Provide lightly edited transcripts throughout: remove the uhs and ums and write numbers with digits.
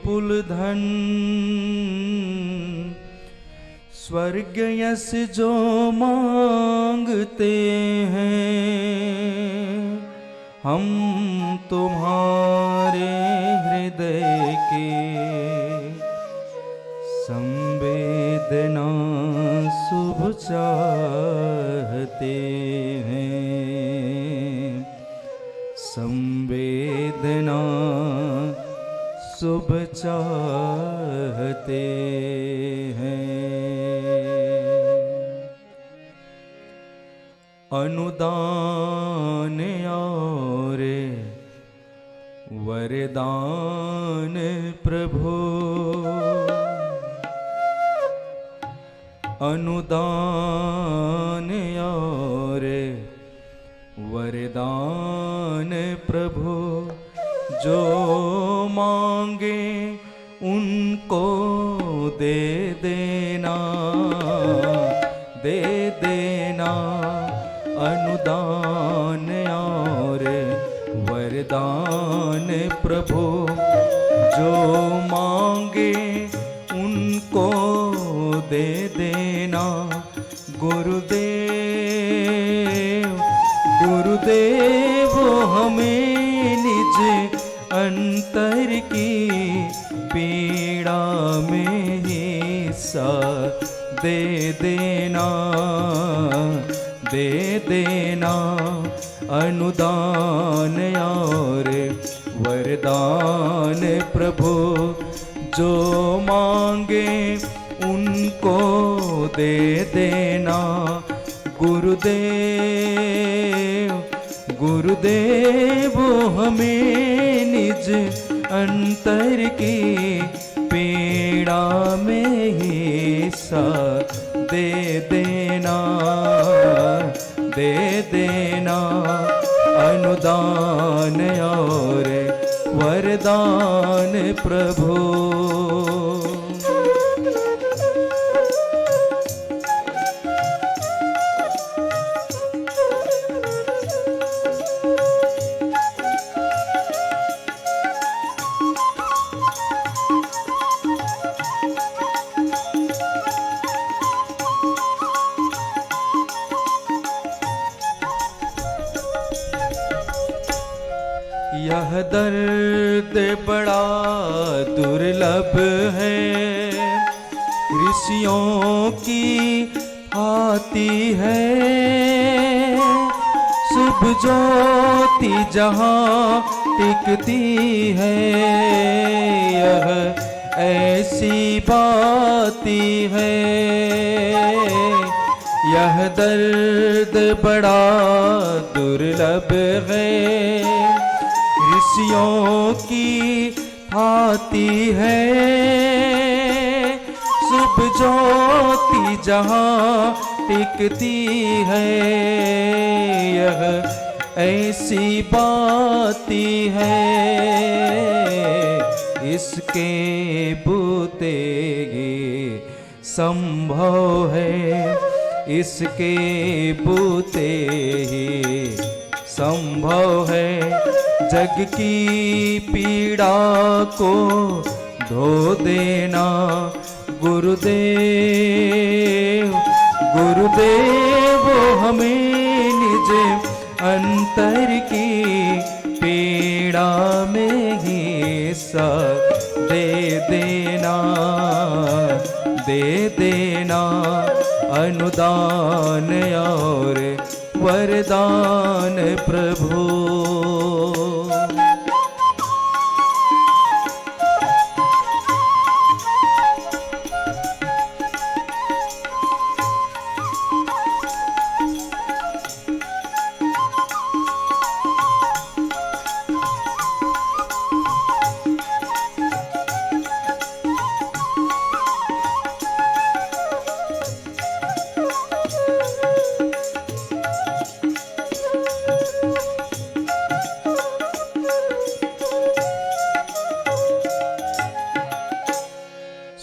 विपुल धन स्वर्ग यश जो मांगते हैं, हम तुम्हारे हृदय के संवेदना शुभ चाहते हैं, संवेदना शुभ चाहते हैं। अनुदान और वरदान प्रभु, अनुदान और वरदान प्रभु, जो मांगे उनको दे देना, दे देना। अनुदान और वरदान प्रभु, जो मांगे उनको दे देना। गुरुदेव गुरुदेव हमें निज अंतर की पीड़ा में हिस्सा दे देना, दे देना। अनुदान और वरदान प्रभु, जो मांगे उनको दे देना। गुरुदेव गुरुदेव हमें निज अंतर की पीड़ा में हिस्सा दे देना, दे देना। अनुदान और वरदान प्रभु। यह दर्द बड़ा दुर्लभ है, ऋषियों की आती है। शुभ ज्योति जहाँ टिकती है, यह ऐसी बाती है। यह दर्द बड़ा दुर्लभ है, ऋषियों की आती है। शुभ ज्योति जहाँ टिकती है, यह ऐसी बाती है। इसके बूते ही संभव है, इसके बूते ही संभव है। जग की पीड़ा को धो देना। गुरुदेव गुरुदेव हमें निज अंतर की पीड़ा में हिस्सा दे देना, दे देना। अनुदान और वरदान प्रभु।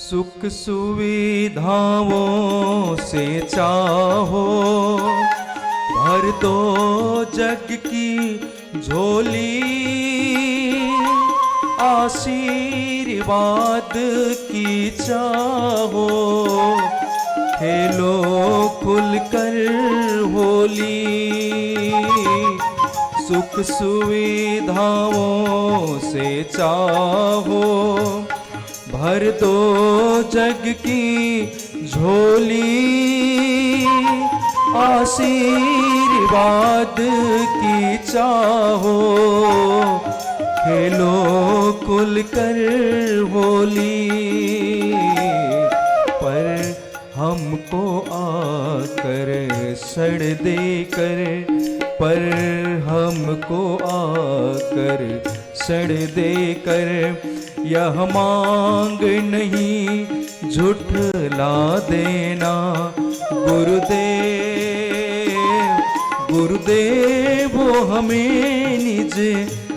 सुख सुविधाओं से चाहो भर दो जग की झोली, आशीर्वाद आशीर्वाद की चाहो, खेलो खुलकर होली, सुख सुविधाओं से चाहो, भर दो जग की झोली, आशीर्वाद की चाहो, खेलो खुलकर होली। पर हमको आकर सड़ देकर, पर हमको आकर सड़ देकर, यह मांग नहीं झुठला देना गुरुदेव। गुरुदेव वो हमें निज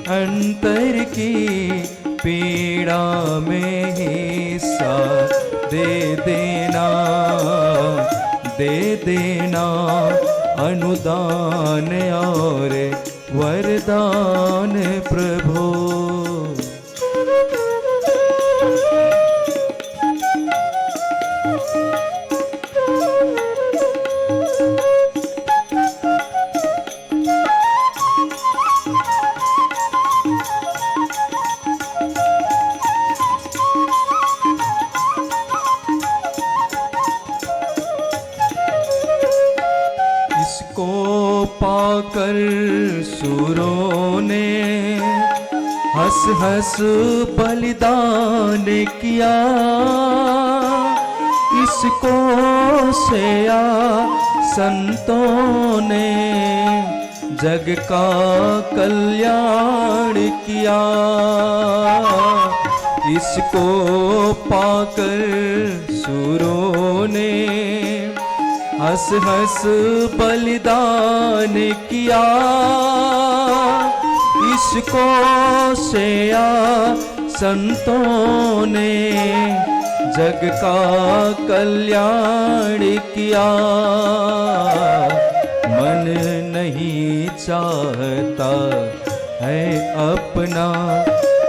अंतर की पीड़ा में हिस्सा दे देना, दे देना अनुदान और वरदान प्रभु। इसको पाकर सुरों ने हंस हंस बलिदान किया, इसको सेया संतों ने जग का कल्याण किया। इसको पाकर सुरों ने हंस हंस बलिदान किया, इसको सेया संतों ने जग का कल्याण किया। मन नहीं चाहता है अपना,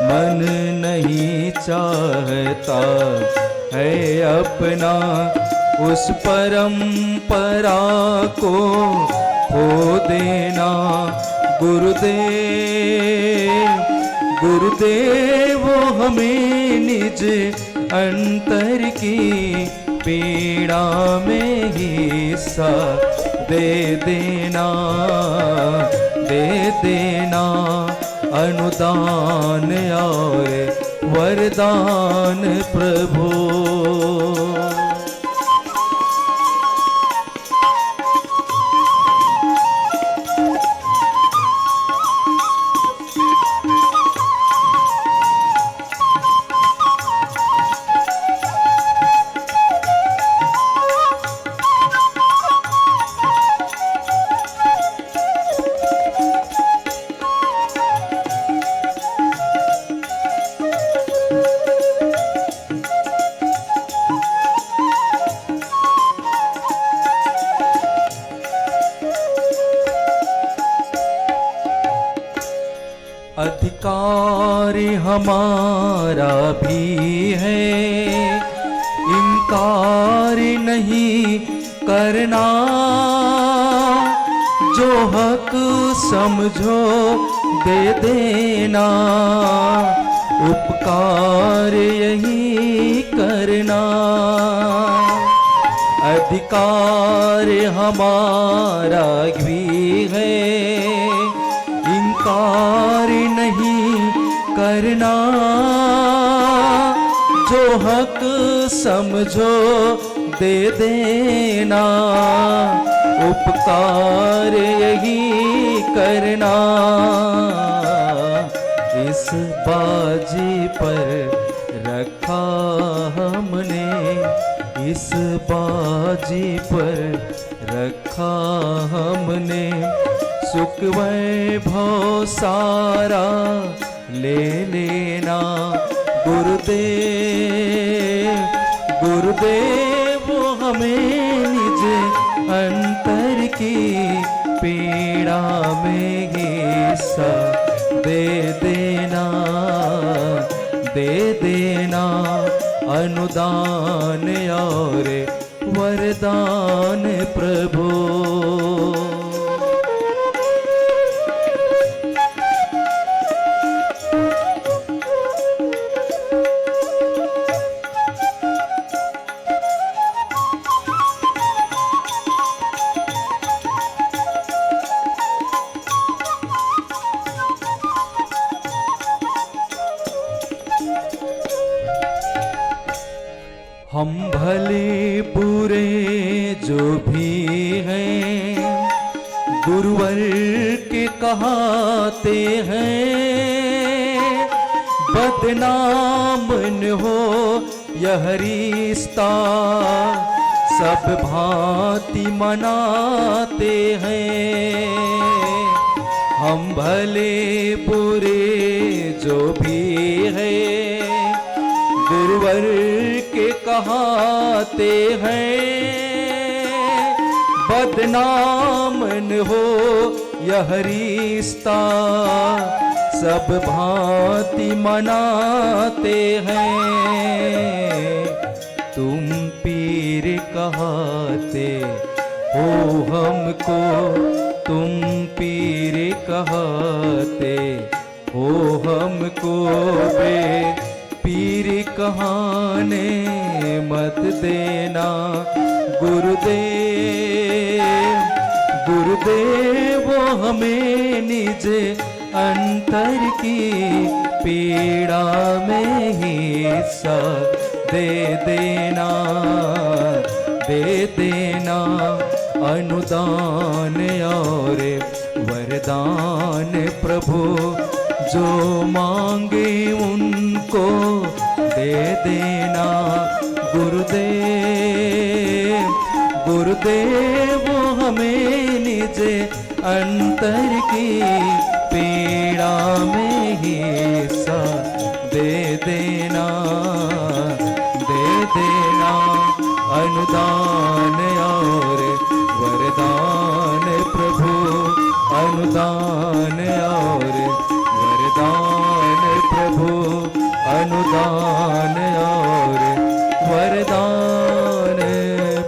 मन नहीं चाहता है अपना, उस परंपरा को खो देना गुरुदेव। गुरुदेव वो हमें निज अंतर की पीड़ा में हिस्सा दे देना, दे देना अनुदान और वरदान प्रभु। अधिकार हमारा भी है, इनकार नहीं करना, जो हक समझो दे देना, उपकार यही करना। अधिकार हमारा भी है, इनकार नहीं करना, जो हक समझो दे देना, उपकार यही करना। इस बाजी पर रखा हमने, इस बाजी पर रखा हमने, सुख वैभव सारा ले लेना गुरुदेव। गुरुदेव वो हमें निज अंतर की पीड़ा में हिस्सा दे देना, दे देना अनुदान और वरदान प्रभु। हम भले बुरे जो भी हैं गुरुवर के कहाते हैं, बदनाम न हो यह रिश्ता सब भांति मनाते हैं। हम भले बुरे जो भी हैं गुरुवर के कहाते हैं, बदनाम न हो यह रिश्ता सब भांति मनाते हैं। तुम पीर कहाते हो हमको, तुम पीर कहाते हो हमको, बे पीर कहाने मत देना गुरुदेव। गुरुदेव हमें निज अंतर की पीड़ा में हिस्सा दे देना, दे देना अनुदान और वरदान प्रभु। जो मांगे उनको दे देना गुरुदेव। गुरुदेव हमें निज अंतर की पीड़ा में हिस्सा दे देना, दे देना अनुदान और वरदान प्रभु। अनुदान और वरदान प्रभु, अनुदान और वरदान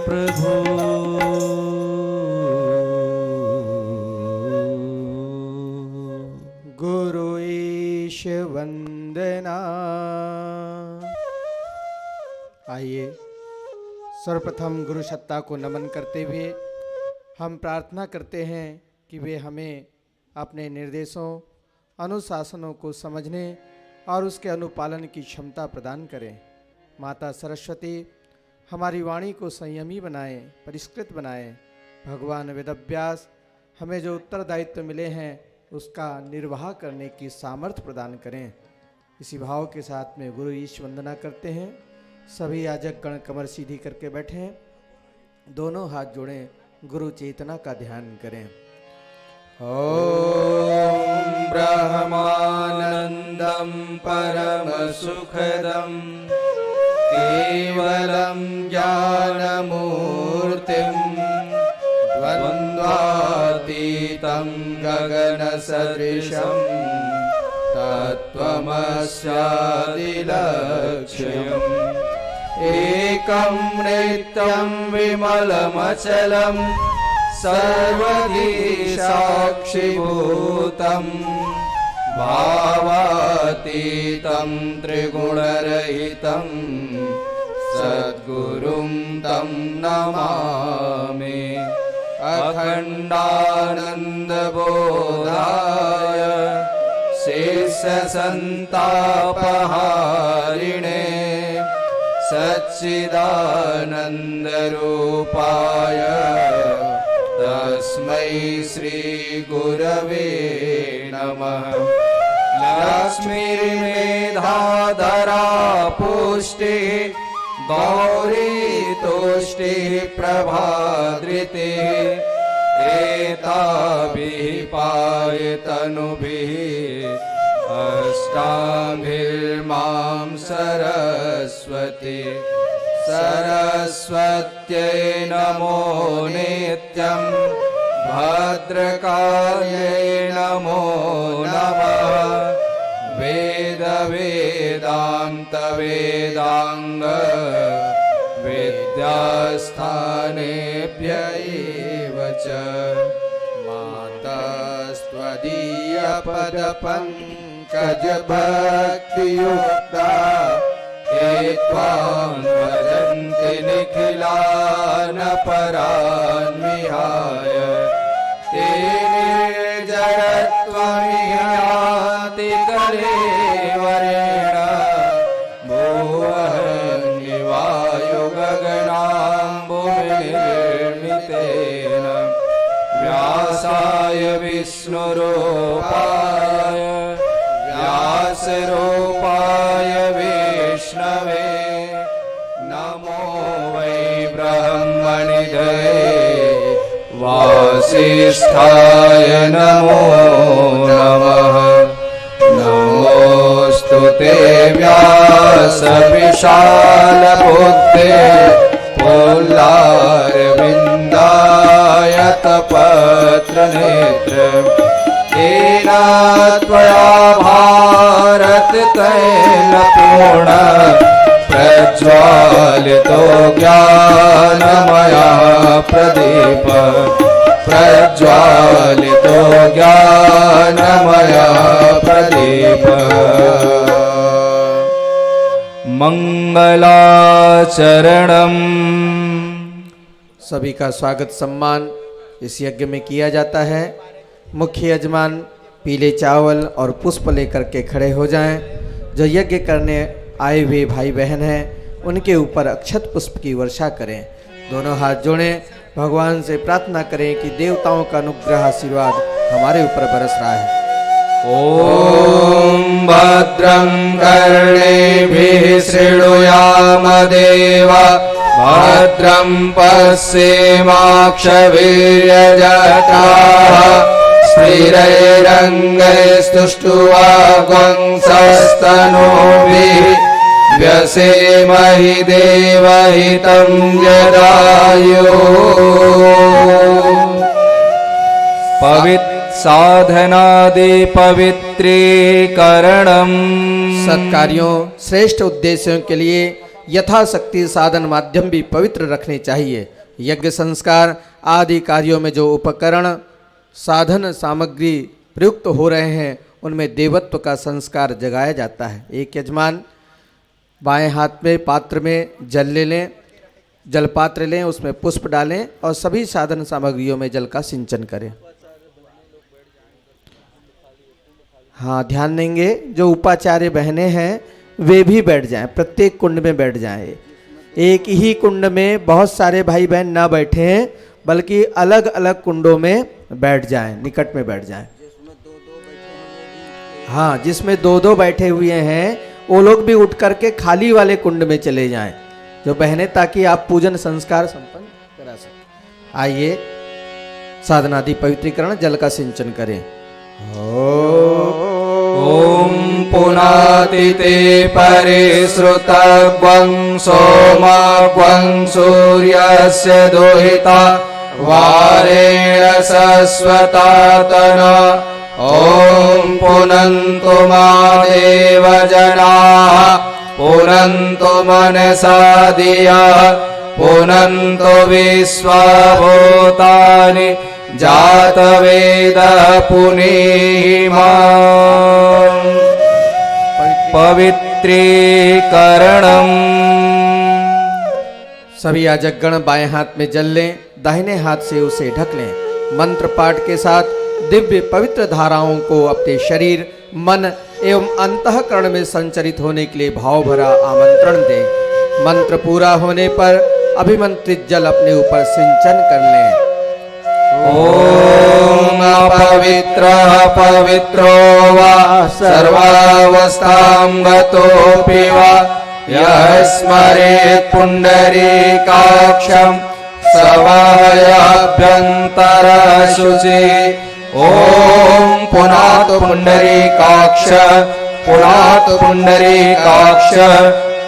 प्रभु। गुरु ईश वंदना। आइए सर्वप्रथम गुरु सत्ता को नमन करते हुए हम प्रार्थना करते हैं कि वे हमें अपने निर्देशों अनुशासनों को समझने और उसके अनुपालन की क्षमता प्रदान करें। माता सरस्वती हमारी वाणी को संयमी बनाएं, परिष्कृत बनाएं। भगवान वेदव्यास हमें जो उत्तरदायित्व मिले हैं उसका निर्वाह करने की सामर्थ्य प्रदान करें। इसी भाव के साथ में गुरु ईश वंदना करते हैं। सभी याजक गण कमर सीधी करके बैठें, दोनों हाथ जोड़ें, गुरु चेतना का ध्यान करें। ॐ ब्रह्मानन्दं परमसुखदं केवलं ज्ञानमूर्तिं द्वन्द्वातीतं गगनसदृशं तत्त्वमस्यादिलक्ष्यम् एकं नित्यं विमलमचलं सर्वधी साक्षिभूतं भावातीतं त्रिगुणरहितं सद्गुरुं तं नमामि। अखण्डानन्दबोधाय शेषसन्तापहारिणे सच्चिदानन्दरूपाय तस्मै श्रीगुरवे नमः। लक्ष्मीर्मेधाधरा पुष्टिः गौरी तुष्टिः प्रभाधृतिः एताभिः पायतनुभिः अष्टाभिर्मां सरस्वती। सरस्वत्यै नमो नित्यं भद्रकाल्यै नमो नमः। वेद वेदान्त वेदाङ्ग विद्यास्थानेभ्य एव च मातस्त्वदीयपदपङ्कजभक्तियुक्ता ते त्वां वदन्ति निखिलान् परान् विहाय ते निर्जरत्वमियाति कलेवरेण भुवन्निवायु गगनाम्बुनिर्मितेन व्यासाय विष्णुरूपाय व्यासरूपाय विष्णवे नमो वै ब्रह्मनिधये वासिष्ठाय नमो नमः नमोऽस्तु ते व्यासविशालबुद्धे पुल्लारविन्दायतपत्रनेत्र येन त्वया भारत तैलपूर्ण प्रज्वालितो ज्ञानमया प्रदीप प्रज्वालितो ज्ञानमया प्रदीप मंगलाचरणम। सभी का स्वागत सम्मान इस यज्ञ में किया जाता है। मुख्य यजमान पीले चावल और पुष्प लेकर के खड़े हो जाएं। जो यज्ञ करने आए हुए भाई बहन हैं उनके ऊपर अक्षत पुष्प की वर्षा करें। दोनों हाथ जोड़ें, भगवान से प्रार्थना करें कि देवताओं का अनुग्रह आशीर्वाद हमारे ऊपर बरस रहा है। ओम भद्रं कर्णेभिः शृणुयाम देवा भद्रं पश्येमाक्षवीर्यजत्राः स्थिरैरङ्गैस्तुष्ट्वा व्यसेमहि देवहितं यदायुः। साधनादि पवित्रीकरणम। सत्कार्यों श्रेष्ठ उद्देश्यों के लिए यथाशक्ति साधन माध्यम भी पवित्र रखने चाहिए। यज्ञ संस्कार आदि कार्यों में जो उपकरण साधन सामग्री प्रयुक्त हो रहे हैं उनमें देवत्व का संस्कार जगाया जाता है। एक यजमान बाएं हाथ में पात्र में जल ले लें, जल पात्र लें, उसमें पुष्प डालें और सभी साधन सामग्रियों में जल का सिंचन करें। हाँ, ध्यान देंगे जो उपाचार्य बहनें हैं वे भी बैठ जाएं, प्रत्येक कुंड में बैठ जाएं। एक ही कुंड में बहुत सारे भाई बहन ना बैठे हैं बल्कि अलग अलग कुंडों में बैठ जाएं, निकट में बैठ जाएं। हाँ, जिसमें दो दो बैठे हुए हैं वो लोग भी उठ करके खाली वाले कुंड में चले जाएं जो बहनें, ताकि आप पूजन संस्कार संपन्न करा सकें। आइए साधनादि पवित्रीकरण जल का सिंचन करें। ओम पुनातिते परिश्रुतग्वं सोमग्वं सूर्यस्य दोहिता वारेण सस्वतातना ओम पुनन्तु मा देवजनाः पुनन्तु मनसा धिया पुनन्तु विश्वभूतानि जातवेदः पुनीमा। पवित्रीकरणम। सभी याजकगण बाएं हाथ में जल लें, दाहिने हाथ से उसे ढक लें। मंत्र पाठ के साथ दिव्य पवित्र धाराओं को अपने शरीर, मन एवं अंतःकरण में संचरित होने के लिए भाव भरा आमंत्रण दें। मंत्र पूरा होने पर अभिमंत्रित जल अपने ऊपर सिंचन कर लें। ओम अपवित्रः पवित्रो वा सर्वावस्थां गतोऽपि वा यः स्मरेत् पुण्डरीकाक्षं सवायाभ्यन्तरशुचि। ओम पुनातु पुण्डरीकाक्ष पुनातु पुण्डरीकाक्ष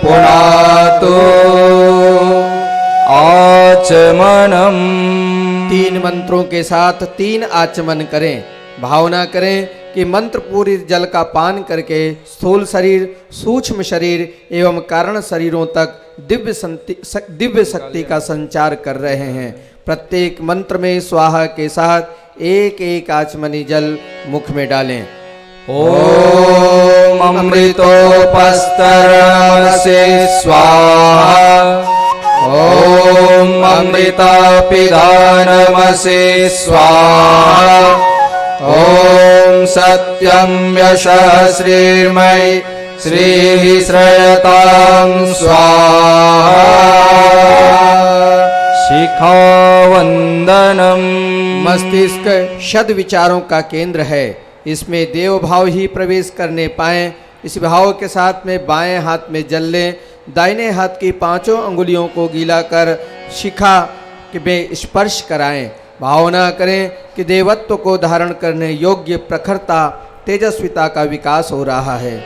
पुनातु। आचमनम। 3 मंत्रों के साथ 3 आचमन करें। भावना करें कि मंत्र पूरी जल का पान करके स्थूल शरीर, सूक्ष्म शरीर एवं कारण शरीरों तक दिव्य शक्ति का संचार कर रहे हैं। प्रत्येक मंत्र में स्वाहा के साथ एक एक आचमनी जल मुख में डालें। ओम अमृतोपस्तरमसे स्वाहा। ओम अमृतापिदानमसे स्वाहा। ओम सत्यं यशः श्रीर्मयि श्रीः श्रयतां स्वाहा। शिखावंदनम। मस्तिष्क शद विचारों का केंद्र है, इसमें देव भाव ही प्रवेश करने पाए। इस भाव के साथ में बाएं हाथ में जल लें, दाहिने हाथ की पांचों अंगुलियों को गीला कर शिखा में स्पर्श कराएं। भावना करें कि देवत्व को धारण करने योग्य प्रखरता, तेजस्विता का विकास हो रहा है।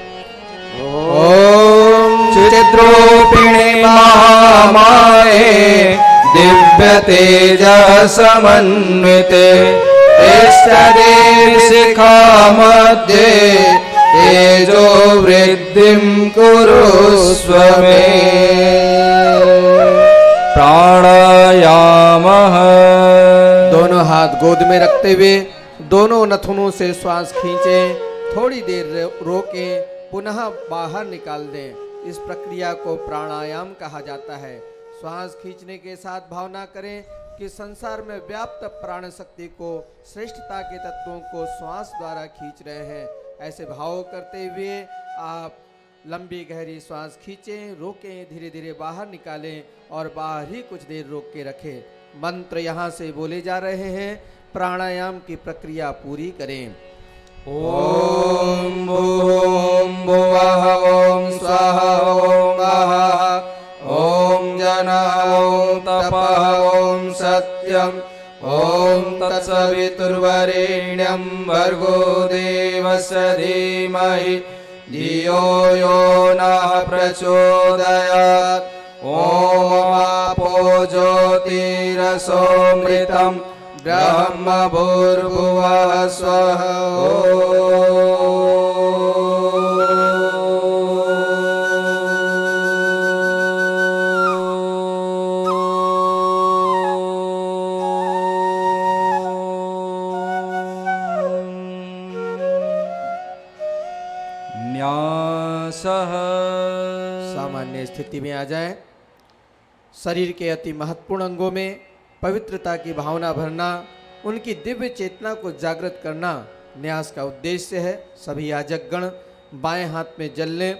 ओम चिद्रूपिणे महामाये दिव्य तेज समन्विते इष्टदेव शिखा मध्ये तेजो वृद्धिं कुरुष्व मे। प्राणायामः। दोनों हाथ गोद में रखते हुए दोनों नथुनों से श्वास खींचें, थोड़ी देर रोकें, पुनः बाहर निकाल दें। इस प्रक्रिया को प्राणायाम कहा जाता है। श्वास खींचने के साथ भावना करें कि संसार में व्याप्त प्राण शक्ति को, श्रेष्ठता के तत्वों को श्वास द्वारा खींच रहे हैं। ऐसे भाव करते हुए आप लंबी गहरी श्वास खींचें, रोकें, धीरे धीरे बाहर निकालें और बाहर ही कुछ देर रोक के रखें। मंत्र यहाँ से बोले जा रहे हैं, प्राणायाम की प्रक्रिया पूरी करें। ओम भूम भुवः ओम स्वाहा ओम वः ओम जनः ओम तपः ओम सत्यम् ओम तत्सवितुर्वरेण्यं भर्गो देवस्य धीमहि धियो यो नः प्रचोदयात्। ओम आपो ज्योतिरसोमृतं ब्रह्म भूर्भुवः स्वः। न्यासः। सामान्य स्थिति में आ जाएं। शरीर के अति महत्वपूर्ण अंगों में पवित्रता की भावना भरना, उनकी दिव्य चेतना को जागृत करना न्यास का उद्देश्य है। सभी याजकगण बाएं हाथ में जल लें,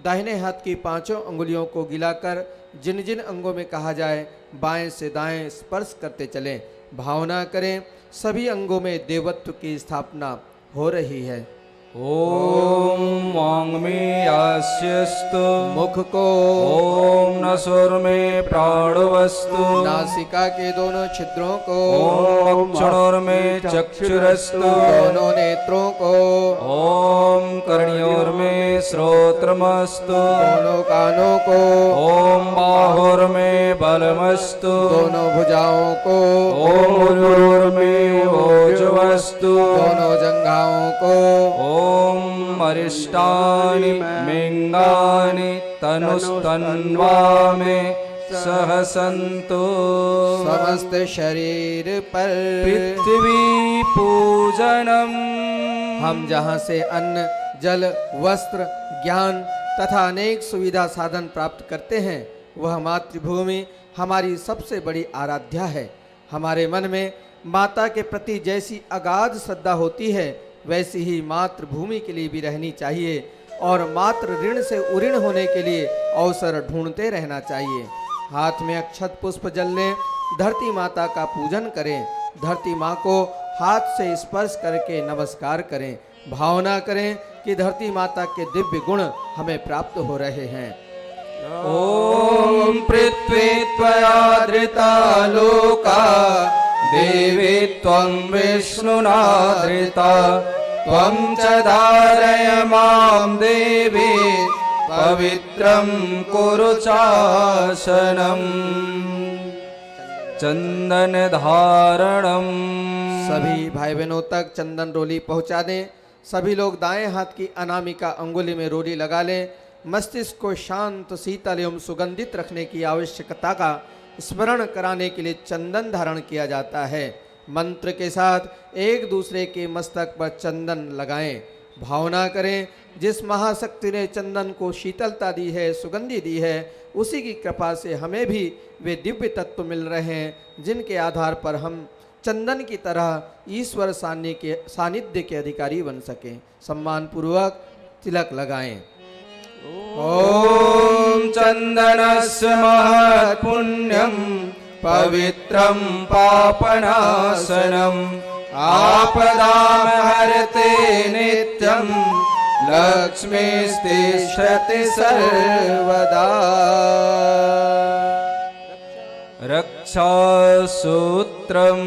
दाहिने हाथ की पांचों अंगुलियों को गिलाकर जिन जिन अंगों में कहा जाए बाएं से दाएं स्पर्श करते चलें। भावना करें सभी अंगों में देवत्व की स्थापना हो रही है। ओम वाङ्मयस्यस्तु। मुख को ओम नसुर्मे प्राणवस्तु। नासिका के दोनों छिद्रों को ओम चक्षुर्मे चक्षुरस्तु। दोनों नेत्रों को ओम कर्णयोर्मे श्रोत्रमस्तु। दोनों कानों को ओम बाहुर्मे बलमस्तु। दोनों भुजाओं को ओम उरुर्मे ओजवस्तु। दोनों जंघाओं को ओम अरिष्टानि मिंगानि तनुस्तन्वा में सहसंतु। समस्त शरीर पर पृथ्वी पूजनम। हम जहाँ से अन्न, जल, वस्त्र, ज्ञान तथा अनेक सुविधा साधन प्राप्त करते हैं, वह मातृभूमि हमारी सबसे बड़ी आराध्या है। हमारे मन में माता के प्रति जैसी अगाध श्रद्धा होती है, वैसी ही मातृभूमि के लिए भी रहनी चाहिए और मातृ ऋण से उऋण होने के लिए अवसर ढूंढते रहना चाहिए। हाथ में अक्षत पुष्प जल लें, धरती माता का पूजन करें, धरती माँ को हाथ से स्पर्श करके नमस्कार करें। भावना करें कि धरती माता के दिव्य गुण हमें प्राप्त हो रहे हैं। ओम पृथ्वी त्वया धृता लोका देवी त्वं विष्णुना धृता। त्वं च धारय मां देवी पवित्रं कुरु चासनम्। चंदन धारणम। सभी भाई बहनों तक चंदन रोली पहुंचा दें। सभी लोग दाएं हाथ की अनामिका अंगुली में रोली लगा लें। मस्तिष्क को शांत, शीतल एवं सुगंधित रखने की आवश्यकता का स्मरण कराने के लिए चंदन धारण किया जाता है। मंत्र के साथ एक दूसरे के मस्तक पर चंदन लगाएं। भावना करें, जिस महाशक्ति ने चंदन को शीतलता दी है, सुगंधि दी है, उसी की कृपा से हमें भी वे दिव्य तत्व मिल रहे हैं जिनके आधार पर हम चंदन की तरह ईश्वर सानिध्य के अधिकारी बन सकें। सम्मान पूर्वक तिलक लगाएं। ॐ चन्दनस्य महत्पुण्यं पवित्रं पापनाशनम् आपदां हरते नित्यं लक्ष्मीस्तिष्ठति सर्वदा। रक्षासूत्रम।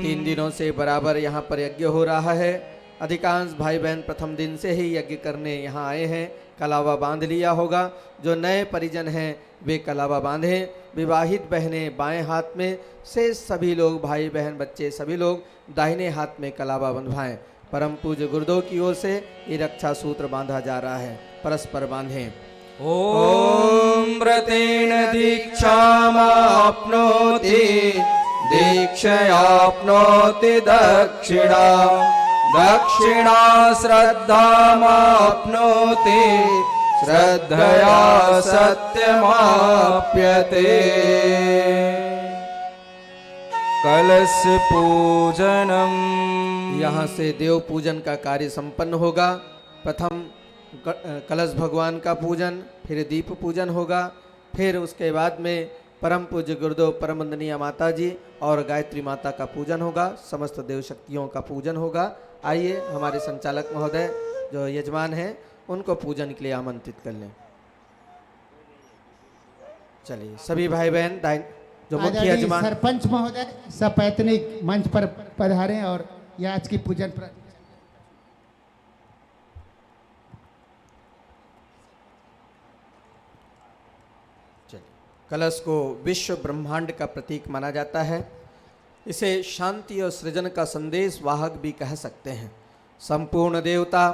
3 दिनों से बराबर यहाँ पर यज्ञ हो रहा है। अधिकांश भाई बहन प्रथम दिन से ही यज्ञ करने यहाँ आए हैं। कलावा बांध लिया होगा। जो नए परिजन हैं वे कलावा बांधें। विवाहित बहनें बाएं हाथ में, से सभी लोग भाई बहन बच्चे सभी लोग दाहिने हाथ में कलावा बंधवाएं। परम पूज्य गुरुदेव की ओर से ये रक्षा सूत्र बांधा जा रहा है। परस्पर बांधें। ॐ व्रतेन दीक्षामाप्नोति दीक्षयाप्नोति दक्षिणा दक्षिणा श्रद्धामाप्नोति श्रद्धया सत्यमाप्यते। कलश पूजनम। यहाँ से देव पूजन का कार्य संपन्न होगा। प्रथम कलश भगवान का पूजन, फिर दीप पूजन होगा, फिर उसके बाद में परम पूज्य गुरुदेव परम वंदनीय माता जी और गायत्री माता का पूजन होगा। समस्त देव शक्तियों का पूजन होगा। आइए हमारे संचालक महोदय जो यजमान हैं उनको पूजन के लिए आमंत्रित कर लें। चलिए सभी भाई बहन जो मुख्य यजमान सरपंच महोदय सपैतनिक मंच पर पधारें और यह आज की पूजन पर कलश को विश्व ब्रह्मांड का प्रतीक माना जाता है। इसे शांति और सृजन का संदेश वाहक भी कह सकते हैं। संपूर्ण देवता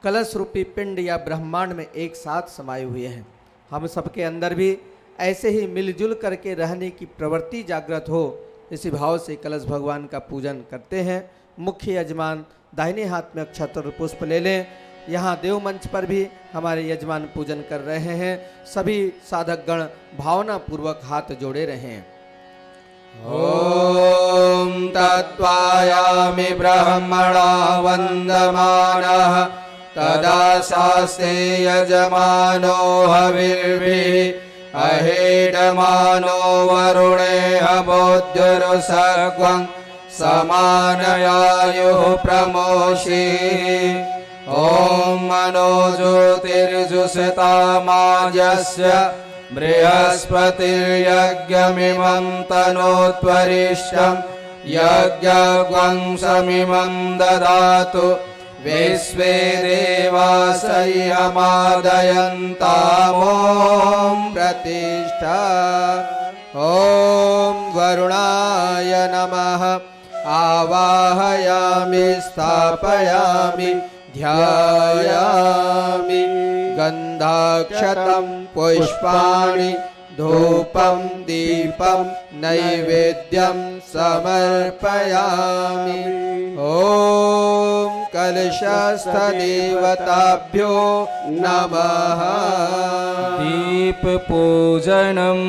कलश रूपी पिंड या ब्रह्मांड में एक साथ समाये हुए हैं। हम सबके अंदर भी ऐसे ही मिलजुल करके रहने की प्रवृत्ति जागृत हो, इसी भाव से कलश भगवान का पूजन करते हैं। मुख्य यजमान दाहिने हाथ में अक्षत और पुष्प ले लें। यहाँ देव मंच पर भी हमारे यजमान पूजन कर रहे हैं। सभी साधक गण भावना पूर्वक हाथ जोड़े रहें। ॐ तत्त्वायामि ब्रह्मणा वन्दमानः तदा शास्ते यजमानो हविर्भिः अहेडमानो वरुणे हवोद्युरुसर्वं समानयायुः प्रमोषि। ॐ मनो ज्योतिर्जुषतामाजस्य बृहस्पतिर्यज्ञमिमं तनोत्वरिष्ठं यज्ञवंशमिमं ददातु विश्वे देवासह्यमादयन्तामों प्रतिष्ठा। ॐ वरुणाय नमः आवाहयामि स्थापयामि ध्यायामि गन्धाक्षतं पुष्पाणि धूपं दीपं नैवेद्यं समर्पयामि। ॐ कलशस्थदेवताभ्यो नमः। दीप पूजनम।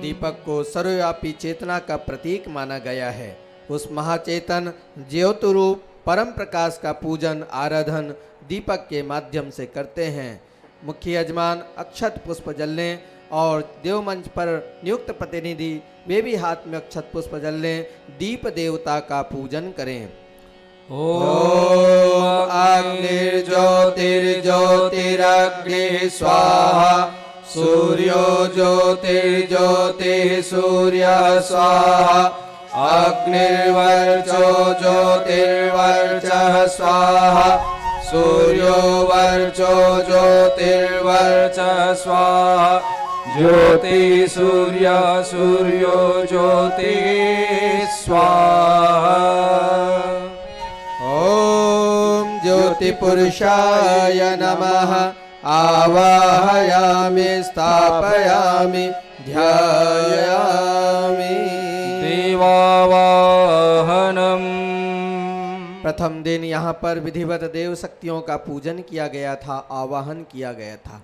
दीपक को सर्वव्यापी चेतना का प्रतीक माना गया है। उस महाचेतन ज्योति रूप परम प्रकाश का पूजन आराधन दीपक के माध्यम से करते हैं। मुख्य यजमान अक्षत पुष्प जल लें और देव मंच पर नियुक्त प्रतिनिधि वे भी हाथ में अक्षत पुष्प जल लें। दीप देवता का पूजन करें। ॐ अग्निर्ज्योतिर्ज्योतिरग्निः स्वाहा सूर्यो ज्योतिर्ज्योतिः सूर्यः स्वाहा अग्निर्वर्चो ज्योतिर्वर्चः स्वाहा सूर्यो वर्चो ज्योतिर्वर्चः स्वाहा ज्योति सूर्य सूर्यो ज्योति स्वाहा। ॐ आदिपुरुषाय नमः आवाहयामि स्थापयामि ध्यायामि। देवावाहनम्। प्रथम दिन यहाँ पर विधिवत देव शक्तियों का पूजन किया गया था, आवाहन किया गया था।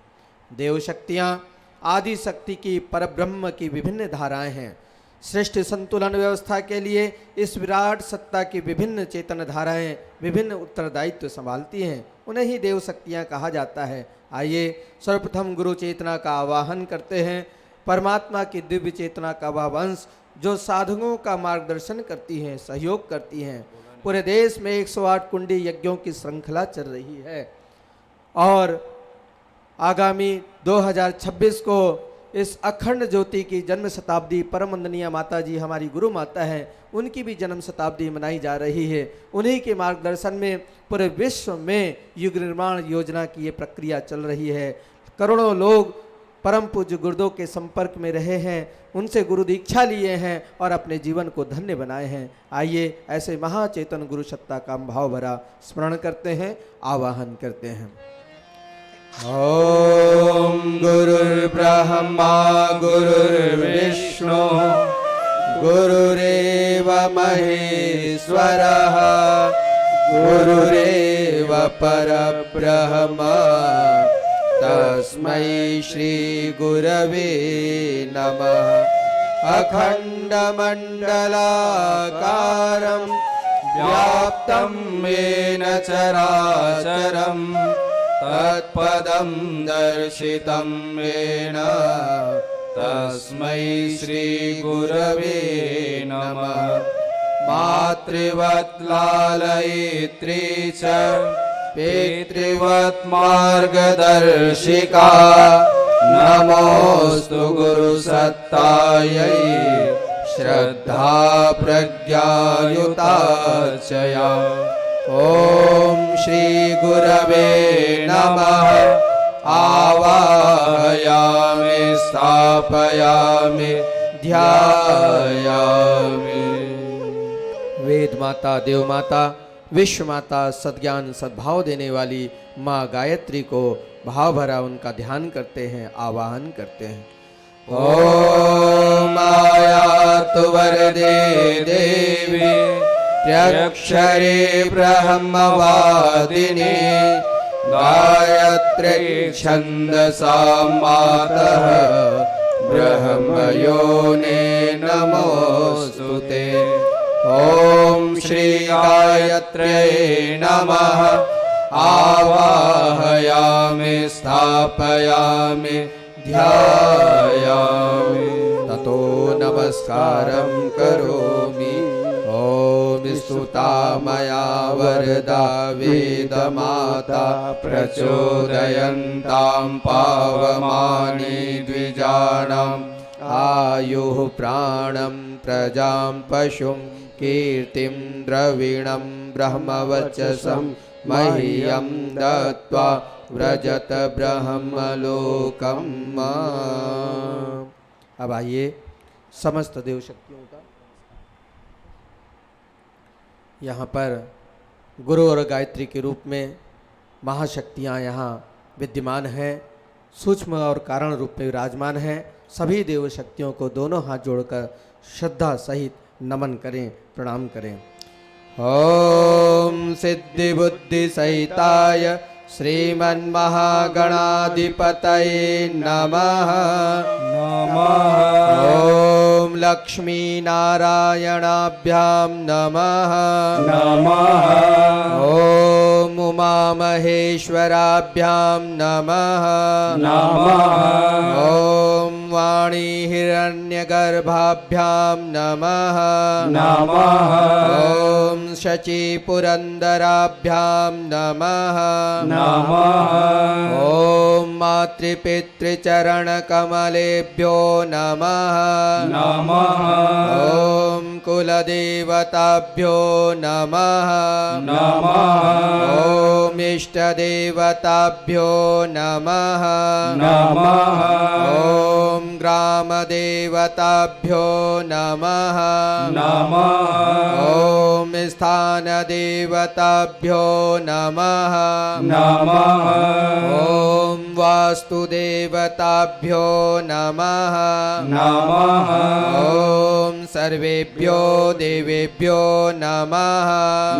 देव शक्तियाँ आदि शक्ति की परब्रह्म की विभिन्न धाराएं हैं। श्रेष्ठ संतुलन व्यवस्था के लिए इस विराट सत्ता की विभिन्न चेतन धाराएं विभिन्न उत्तरदायित्व संभालती हैं, उन्हें ही देव शक्तियाँ कहा जाता है। आइए सर्वप्रथम गुरु चेतना का आवाहन करते हैं। परमात्मा की दिव्य चेतना का वह वंश जो साधुओं का मार्गदर्शन करती हैं, सहयोग करती हैं। पूरे देश में 108 कुंडी यज्ञों की श्रृंखला चल रही है और आगामी 2026 को इस अखंड ज्योति की जन्म शताब्दी परम वंदनीय माता जी हमारी गुरु माता है, उनकी भी जन्म शताब्दी मनाई जा रही है। उन्हीं के मार्गदर्शन में पूरे विश्व में युग निर्माण योजना की ये प्रक्रिया चल रही है। करोड़ों लोग परम पूज्य गुरुदेव के संपर्क में रहे हैं, उनसे गुरु दीक्षा लिए हैं और अपने जीवन को धन्य बनाए हैं। आइए ऐसे महाचेतन गुरु सत्ता का भाव भरा स्मरण करते हैं, आवाहन करते हैं। ॐ गुरुर्ब्रह्मा गुरुर्विष्णु गुरुरेव महेश्वरः गुरुरेव परब्रह्म तस्मै श्री गुरवे नमः। अखण्डमण्डलाकारं व्याप्तं येन चराचरं तत्पदं दर्शितं येन तस्मै श्री गुरवे नमः। मातृवत् लालयित्री च पितृवत् मार्गदर्शिका नमोस्तु गुरुसत्तायै श्रद्धा प्रज्ञायुतार्चया। ॐ श्री गुरवे नमः आवाहयामि स्थापयामि ध्यायामि। वेद माता, देव माता, विश्व माता, सद्ज्ञान सद्भाव देने वाली माँ गायत्री को भाव भरा उनका ध्यान करते हैं, आवाहन करते हैं। ॐ आयातु वरदे देवी त्र्यक्षरे ब्रह्मवादिनी गायत्री छन्दसां मातः ब्रह्मयोने नमोऽस्तुते। ॐ श्री गायत्र्यै नमः आवाहयामि स्थापयामि ध्यायामि। ततो नमस्कारं करोमि। ॐ स्तुता मया वरदा वेदमाता प्रचोदयन्तां पावमानि द्विजानाम् आयुः प्राणं प्रजां पशुं कीर्तिं द्रविणं ब्रह्मवचसं मह्यं दत्त्वा व्रजत ब्रह्मलोकम्। अब आइए समस्त देव शक्तियों का यहाँ पर गुरु और गायत्री के रूप में महाशक्तियाँ यहाँ विद्यमान हैं, सूक्ष्म और कारण रूप में विराजमान हैं। सभी देव शक्तियों को दोनों हाथ जोड़कर श्रद्धा सहित नमन करें, प्रणाम करें। ॐ सिद्धि बुद्धि सहिताय श्रीमन्महागणाधिपतये नमः। ॐ लक्ष्मी नारायणाभ्यां नमः। ॐ उमामहेश्वराभ्यां नमः। ॐ वाणी हिरण्यगर्भाभ्यां नमः। ॐ शचीपुरन्दराभ्यां नमः। ॐ मातृपितृचरणकमलेभ्यो नमः। ॐ कुलदेवताभ्यो नमः। ॐ इष्टदेवताभ्यो नमः। ॐ ग्राम ग्राम देवताभ्यो नमः नमः ॐ स्थान देवताभ्यो नमः नमः ॐ वास्तु देवताभ्यो नमः नमः ॐ सर्वेभ्यो देवेभ्यो नमः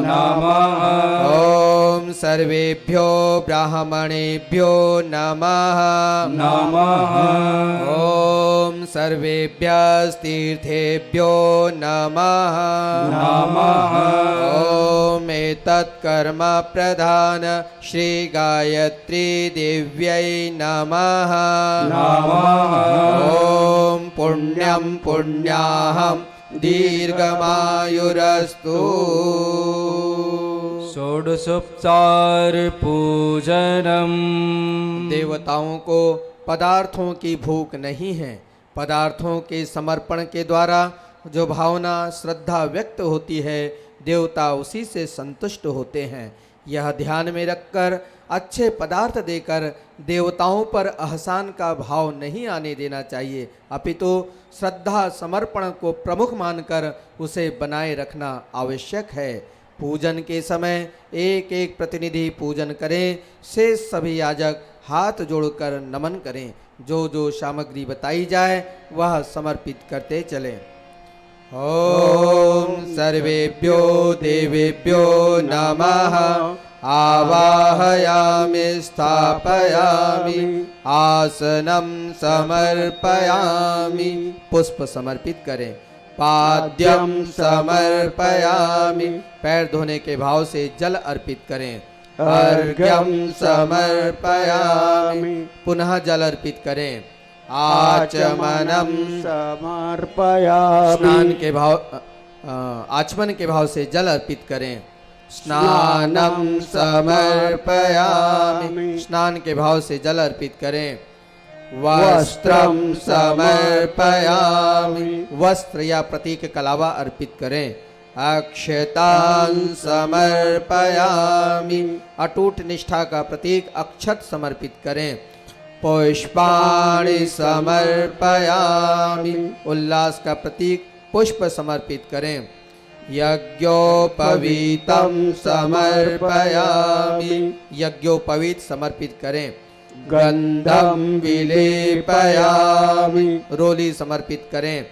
नमः ॐ सर्वेभ्यो ब्राह्मणेभ्यो नमः नमः ॐ सर्वेभ्यस्तीर्थेभ्यो नमः नमः ॐ एतत् कर्म प्रधान श्री गायत्री देव्यै नमः नमः ॐ पुण्यं पुण्याहं दीर्घमायुरस्तु षोडशोपचार पूजनम। देवताओं को पदार्थों की भूख नहीं है। पदार्थों के समर्पण के द्वारा जो भावना श्रद्धा व्यक्त होती है, देवता उसी से संतुष्ट होते हैं। यह ध्यान में रखकर अच्छे पदार्थ देकर देवताओं पर अहसान का भाव नहीं आने देना चाहिए, अपितु श्रद्धा समर्पण को प्रमुख मानकर उसे बनाए रखना आवश्यक है। पूजन के समय एक एक प्रतिनिधि पूजन करें, शेष सभी याजक हाथ जोड़कर नमन करें। जो जो सामग्री बताई जाए वह समर्पित करते चलें। ॐ सर्वेभ्यो देवेभ्यो नमः आवाहयामि स्थापयामि आसनं समर्पयामि। पुष्प समर्पित करें। पाद्यं समर्पयामि। पैर धोने के भाव से जल अर्पित करें। अर्घ्यं समर्पयामि। पुनः जल अर्पित करें। आचमनम समर्पयामि। स्नान के भाव आचमन के भाव से जल अर्पित करें। स्नानम समर्पयामि। स्नान के भाव से जल अर्पित करें। वस्त्रम समर्पयामि। वस्त्र या प्रतीक कलावा अर्पित करें। अक्षतां समर्पयामि। अटूट निष्ठा का प्रतीक अक्षत समर्पित करें। पुष्पाणि समर्पयामि। उल्लास का प्रतीक पुष्प समर्पित करें। यज्ञोपवीतं समर्पयामि। यज्ञोपवीत समर्पित करें। गंधम विलेपयामि। रोली समर्पित करें।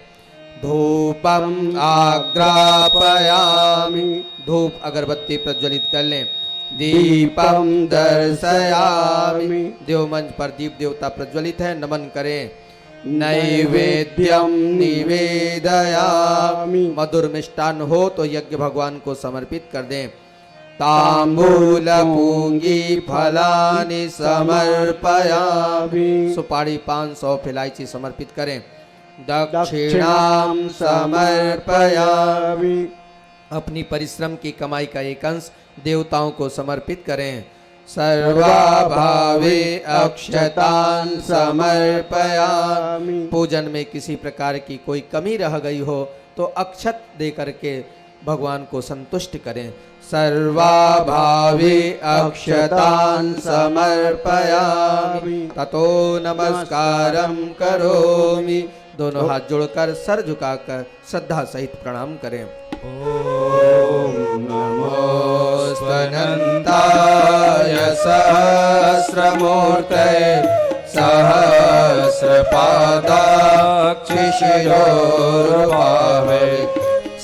धूपम आग्रापयामि। धूप अगरबत्ती प्रज्वलित कर लें। दीपम दर्शयामि। देव मंच पर दीप देवता प्रज्वलित है, नमन करें। नैवेद्यम निवेदयामि। मधुर मिष्टान हो तो यज्ञ भगवान को समर्पित कर दें। तांबूल पूंगी फलानि समर्पयामि। सुपारी 500 इलायची समर्पित करें। दक्षिणां समर्पयामि। अपनी परिश्रम की कमाई का एक अंश देवताओं को समर्पित करें। सर्वाभावे अक्षतां समर्पयामि। पूजन में किसी प्रकार की कोई कमी रह गई हो तो अक्षत दे करके भगवान को संतुष्ट करें। सर्वाभावे अक्षतां समर्पयामि। ततो नमस्कारं करोमि। दोनों हाथ जोड़कर सर झुकाकर श्रद्धा सहित प्रणाम करें। नमोऽस्तनन्ताय सहस्रमूर्तये सहस्रपादाक्षिशिरोर्भावे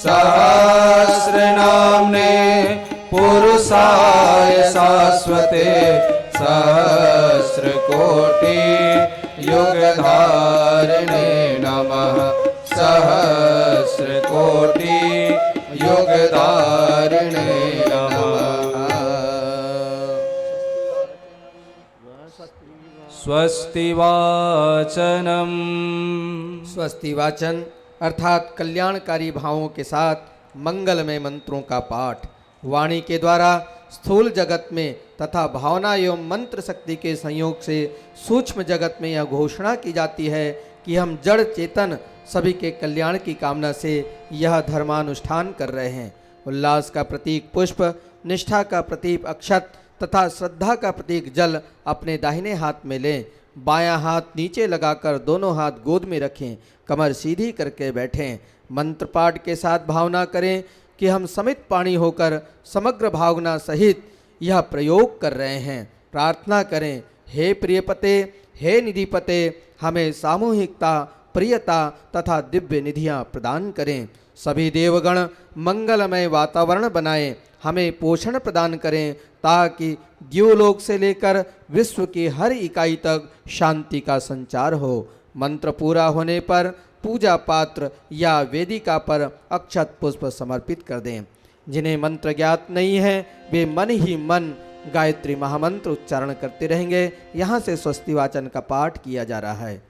सहस्रनाम्ने पुरुषाय शाश्वते सहस्रकोटि युगधारिणे नमः। सहस्रकोटि युगधारिणे नमः। स्वस्ति वाचनम। स्वस्ति वाचन अर्थात कल्याणकारी भावों के साथ मंगलमय मंत्रों का पाठ। वाणी के द्वारा स्थूल जगत में तथा भावना एवं मंत्र शक्ति के संयोग से सूक्ष्म जगत में यह घोषणा की जाती है कि हम जड़ चेतन सभी के कल्याण की कामना से यह धर्मानुष्ठान कर रहे हैं। उल्लास का प्रतीक पुष्प, निष्ठा का प्रतीक अक्षत तथा श्रद्धा का प्रतीक जल अपने दाहिने हाथ में लें। बायां हाथ नीचे लगाकर दोनों हाथ गोद में रखें, कमर सीधी करके बैठें। मंत्र पाठ के साथ भावना करें कि हम समित पाणी होकर समग्र भावना सहित यह प्रयोग कर रहे हैं। प्रार्थना करें, हे प्रियपते, हे निधिपते, हमें सामूहिकता, प्रियता तथा दिव्य निधियाँ प्रदान करें। सभी देवगण मंगलमय वातावरण बनाएं, हमें पोषण प्रदान करें ताकि द्यूलोक से लेकर विश्व की हर इकाई तक शांति का संचार हो। मंत्र पूरा होने पर पूजा पात्र या वेदिका पर अक्षत पुष्प समर्पित कर दें। जिन्हें मंत्र ज्ञात नहीं है वे मन ही मन गायत्री महामंत्र उच्चारण करते रहेंगे। यहाँ से स्वस्ति वाचन का पाठ किया जा रहा है।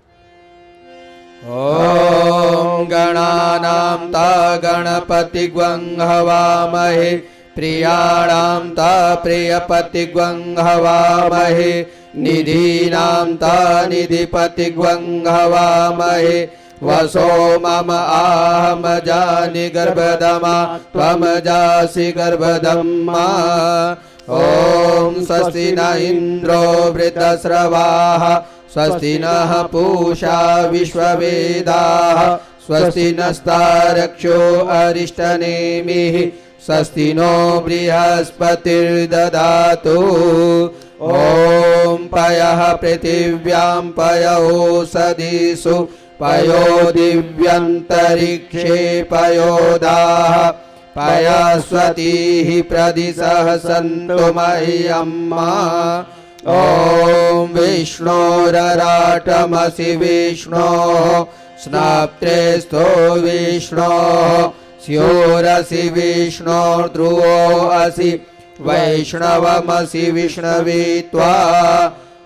ॐ गणानां ता गणपतिग्वं हवामहे, प्रियाणां ता प्रियपतिग्वं हवामहे, निधीनां ता निधिपतिग्वं हवामहे। वसो मम आहम जानि गर्भदमा त्वं जासि गर्भदम्मा। ॐ स्वस्ति न इन्द्रो वृद्धश्रवाः, स्वस्ति नः पूषा विश्ववेदाः, स्वस्ति नस्तारक्षो अरिष्टनेमिः, स्वस्ति नो बृहस्पतिर्ददातु। ॐ पयः पृथिव्यां पयोषधीषु, पयो दिव्यन्तरिक्षे पयोदाः, पयस्वतीः प्रदिशः सन्तु मह्यम्मा। ॐ विष्णोरराटमसि विष्णोः, स्नाप्त्रेस्थो विष्णोः, स्योरसि विष्णोर्ध्रुवो असि, वैष्णवमसि विष्णवे त्वा।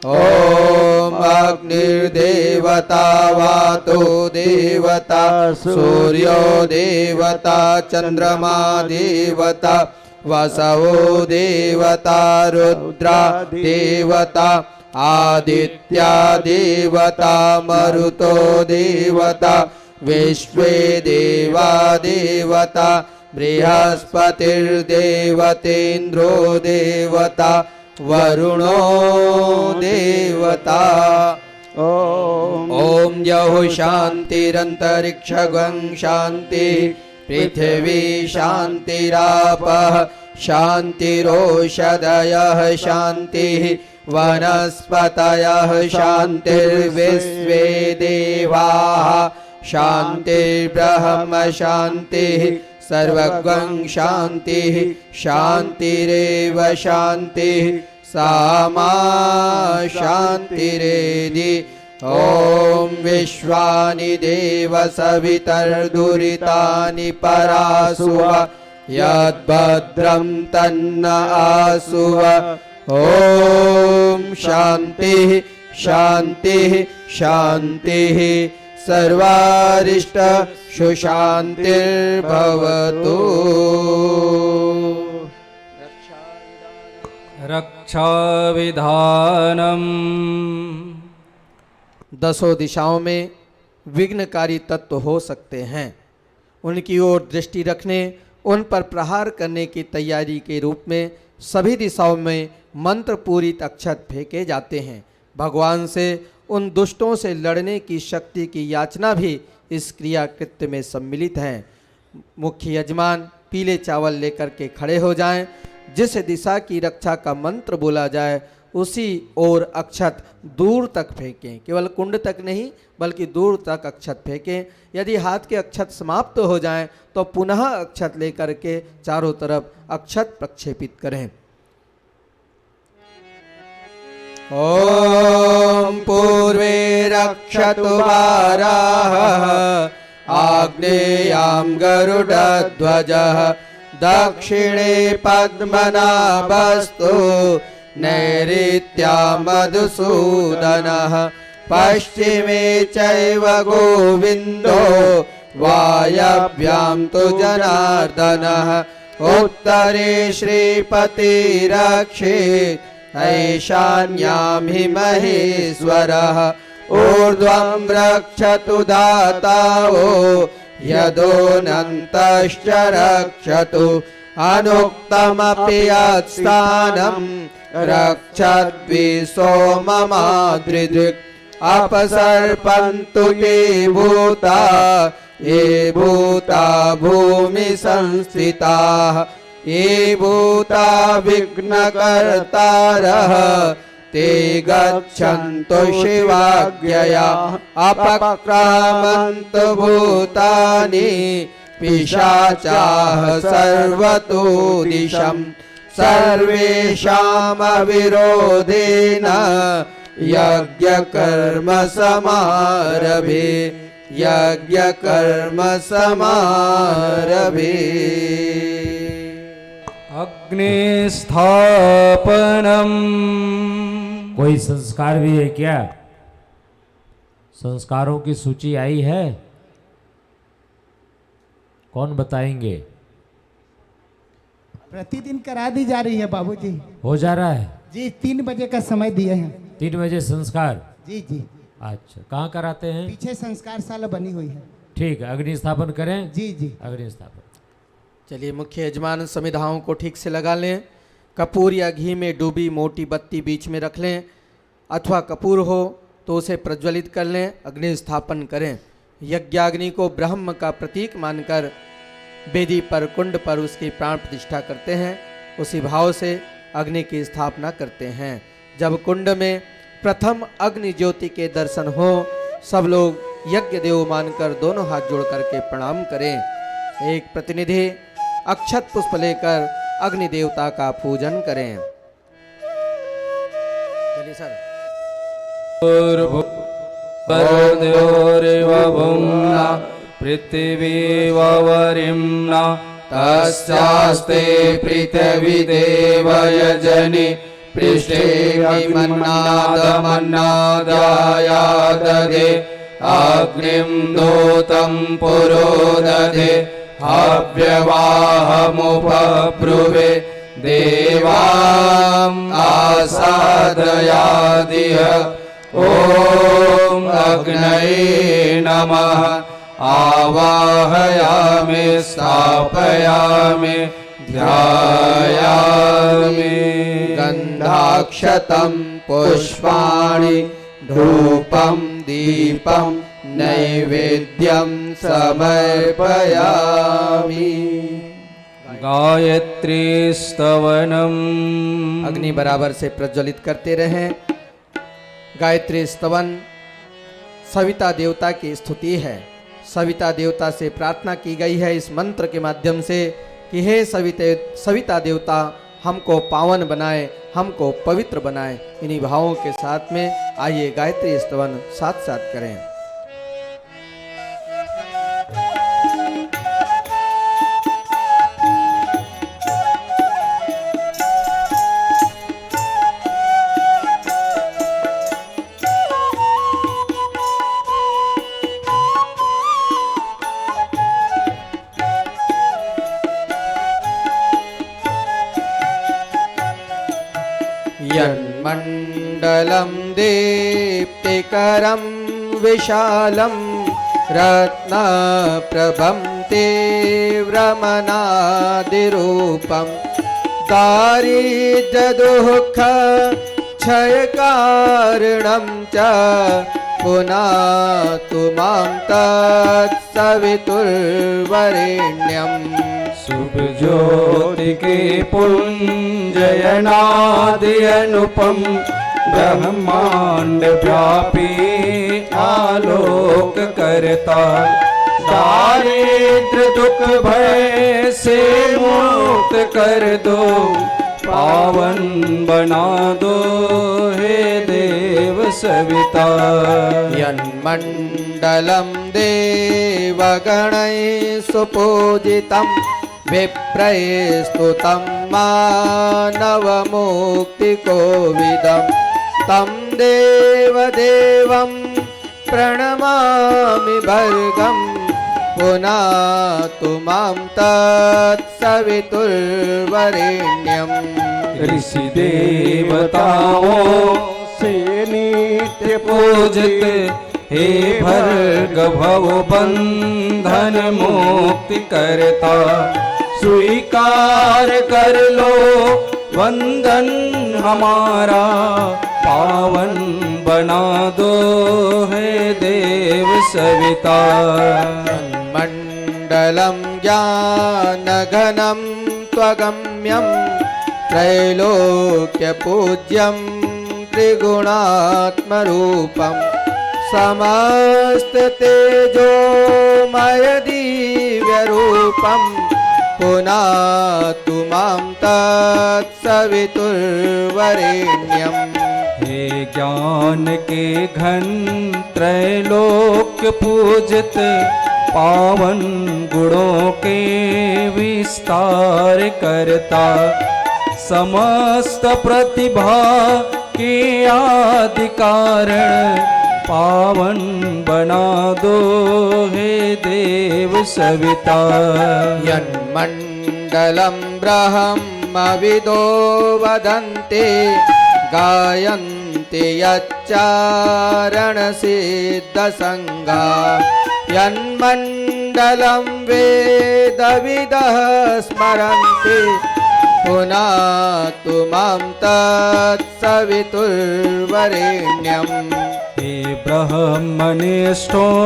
ॐ अग्निर्देवता वातो देवता, सूर्यो देवता, चन्द्रमा देवता, वसवो देवता, रुद्रा देवता, आदित्या देवता, मरुतो देवता, विश्वे देवा देवता, बृहस्पतिर्देवतेन्द्रो देवता, वरुणो देवता। ॐ यहुः शान्तिरन्तरिक्षगं शान्तिः, पृथिवी शान्तिरापः शान्तिरोषधयः शान्तिः, वनस्पतयः शान्तिर्विश्वे देवाः शान्तिर्ब्रह्म शान्तिः, सर्वगं शान्तिः शान्तिरेव शान्तिः, सामा शान्तिरेधि। ॐ विश्वानि देव सवितर्दुरितानि परासुव, यद्भद्रं तन्न आसुव। ॐ शान्तिः शान्तिः शान्तिः, सर्वारिष्ट सुशान्तिर्भवतु। रक्षाविधानम्। दसों दिशाओं में विघ्नकारी तत्व हो सकते हैं, उनकी ओर दृष्टि रखने, उन पर प्रहार करने की तैयारी के रूप में सभी दिशाओं में मंत्र पूरित अक्षत फेंके जाते हैं। भगवान से उन दुष्टों से लड़ने की शक्ति की याचना भी इस क्रिया कृत्य में सम्मिलित है। मुख्य यजमान पीले चावल लेकर के खड़े हो जाएं, जिस दिशा की रक्षा का मंत्र बोला जाए उसी ओर अक्षत दूर तक फेंकें। केवल कुंड तक नहीं बल्कि दूर तक अक्षत फेंकें। यदि हाथ के अक्षत समाप्त हो जाएं तो पुनः अक्षत लेकर के चारों तरफ अक्षत प्रक्षेपित करें। ॐ पूर्वे रक्षतु वाराहः, आग्नेयां गरुडध्वजः, दक्षिणे पद्मनाभस्तु, नैऋत्यां मधुसूदनः, पश्चिमे चैव गोविन्दो, वायव्यां तु जनार्दनः, उत्तरे श्रीपतिरक्षेत्, ऐशान्यां हि महेश्वरः, ऊर्ध्वं रक्षतु दातावो, यदोऽनन्तश्च रक्षतु, अनुक्तमपि यत्स्थानं रक्षद्विषो ममादृदृक् अपसर्पन्तु ये भूता भूमि संस्थिताः ये भूता विघ्नकर्तारः ते गच्छन्तु शिवाज्ञया अपक्रामन्तु भूतानि पिशाचाः सर्वतो दिशम् सर्वेषामविरोधेन यज्ञकर्म समारभे यज्ञकर्म समारभे। अग्निस्थापनम। कोई संस्कार भी है क्या? संस्कारों की सूची आई है? कौन बताएंगे? प्रतिदिन करा दी जा रही है बाबूजी। हो जा रहा है जी, 3 बजे का समय दिए हैं। 3 बजे संस्कार? जी जी। अच्छा, कहाँ कराते हैं? पीछे संस्कार शाला बनी हुई है। ठीक है, अग्नि स्थापन करें? जी जी। अग्नि स्थापन। चलिए, मुख्य यजमान समिधाओं को ठीक से लगा लें। कपूर या घी में डूबी मोटी बत्ती बीच में रख लें, अथवा कपूर हो तो उसे प्रज्वलित कर लें, अग्नि स्थापन करें। यज्ञाग्नि को ब्रह्म का प्रतीक मानकर वेदी पर कुंड पर उसकी प्राण प्रतिष्ठा करते हैं। उसी भाव से अग्नि की स्थापना करते हैं। जब कुंड में प्रथम अग्नि ज्योति के दर्शन हो, सब लोग यज्ञ देव मानकर दोनों हाथ जोड़ करके प्रणाम करें। एक प्रतिनिधि अक्षत पुष्प लेकर अग्नि देवता का पूजन करें। चलिए सर। भूर्भुवस्सुर्देवोरिवभुम्ना पृथिवीवरिम्ना तस्यास्ते पृथिवीदेव यजनि पृष्ठे मन्नादमन्नादायाददे अग्निं दूतं पुरोदधे हव्यवाहमुपब्रुवे देवाम् आसादयादिह ॐ अग्नये नमः आवाहयामि स्थापयामि ध्यायामि। गन्धाक्षतं पुष्पाणि धूपं दीपं नैवेद्यं समर्पयामि। गायत्री स्तवनम। अग्नि बराबर से प्रज्वलित करते रहें। गायत्री स्तवन सविता देवता की स्तुति है। सविता देवता से प्रार्थना की गई है इस मंत्र के माध्यम से कि हे सविता देवता, हमको पावन बनाए, हमको पवित्र बनाए। इन्हीं भावों के साथ में आइए गायत्री स्तवन साथ साथ करें। यन्मण्डलं दीप्तिकरं विशालं रत्नप्रभं तीव्रमनादिरूपं दारिद्र्यदुःख क्षयकारणं च पुनातु मां तत्सवितुर्वरेण्यम्। शुभ ज्योति के पुंजयनादि अनुपम ब्रह्मांड व्यापी आलोक करता दारिद्र दुख भय से मुक्त कर दो पावन बना दो हे देव सविता। यन्मण्डलं देवगणैः सुपूजितं विप्रैः स्तुतं मानवमुक्तिकोविदं तं देवदेवं प्रणमामि भर्गं पुनातु मां तत्सवितुर्वरेण्यम्। ऋषि देवताओं से नित्य पूजित हे भर्ग भव बंधन मुक्ति करता स्वीकार कर लो वंदन हमारा पावन बना दो हे देव सविता। मण्डलं ज्ञानघनं त्वगम्यं त्रैलोक्यपूज्यं त्रिगुणात्मरूपं समस्ततेजोमय दिव्यरूपं पुनातु मां तत्सवितुर्वरेण्यम्। हे ज्ञान के घन त्रैलोक्य पूजित पावन गुणों के विस्तार करता समस्त प्रतिभा के आदि कारण पावन बना दो हे देव सविता। यन्मण्डलं ब्रह्मविदो वदन्ते गायन्ति यच्चारणसिद्धसङ्गा यन्मण्डलं वेदविदः स्मरन्ति पुनातु मां तत्सवितुर्वरेण्यम्। हे ब्रह्मनिष्ठों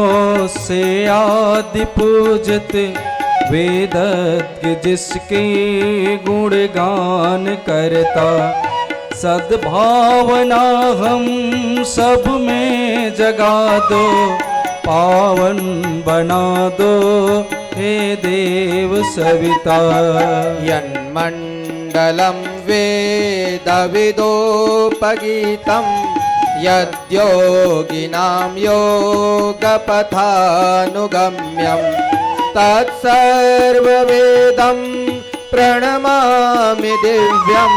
से आदि पूजित वेदज्ञ जिसके गुणगान करता सद्भावना हम सब में जगा दो पावन बना दो हे देव सविता। यन्मण्डलं वेदविदोपगीतं यद्योगिनां योगपथानुगम्यं तत्सर्ववेदं प्रणमामि दिव्यं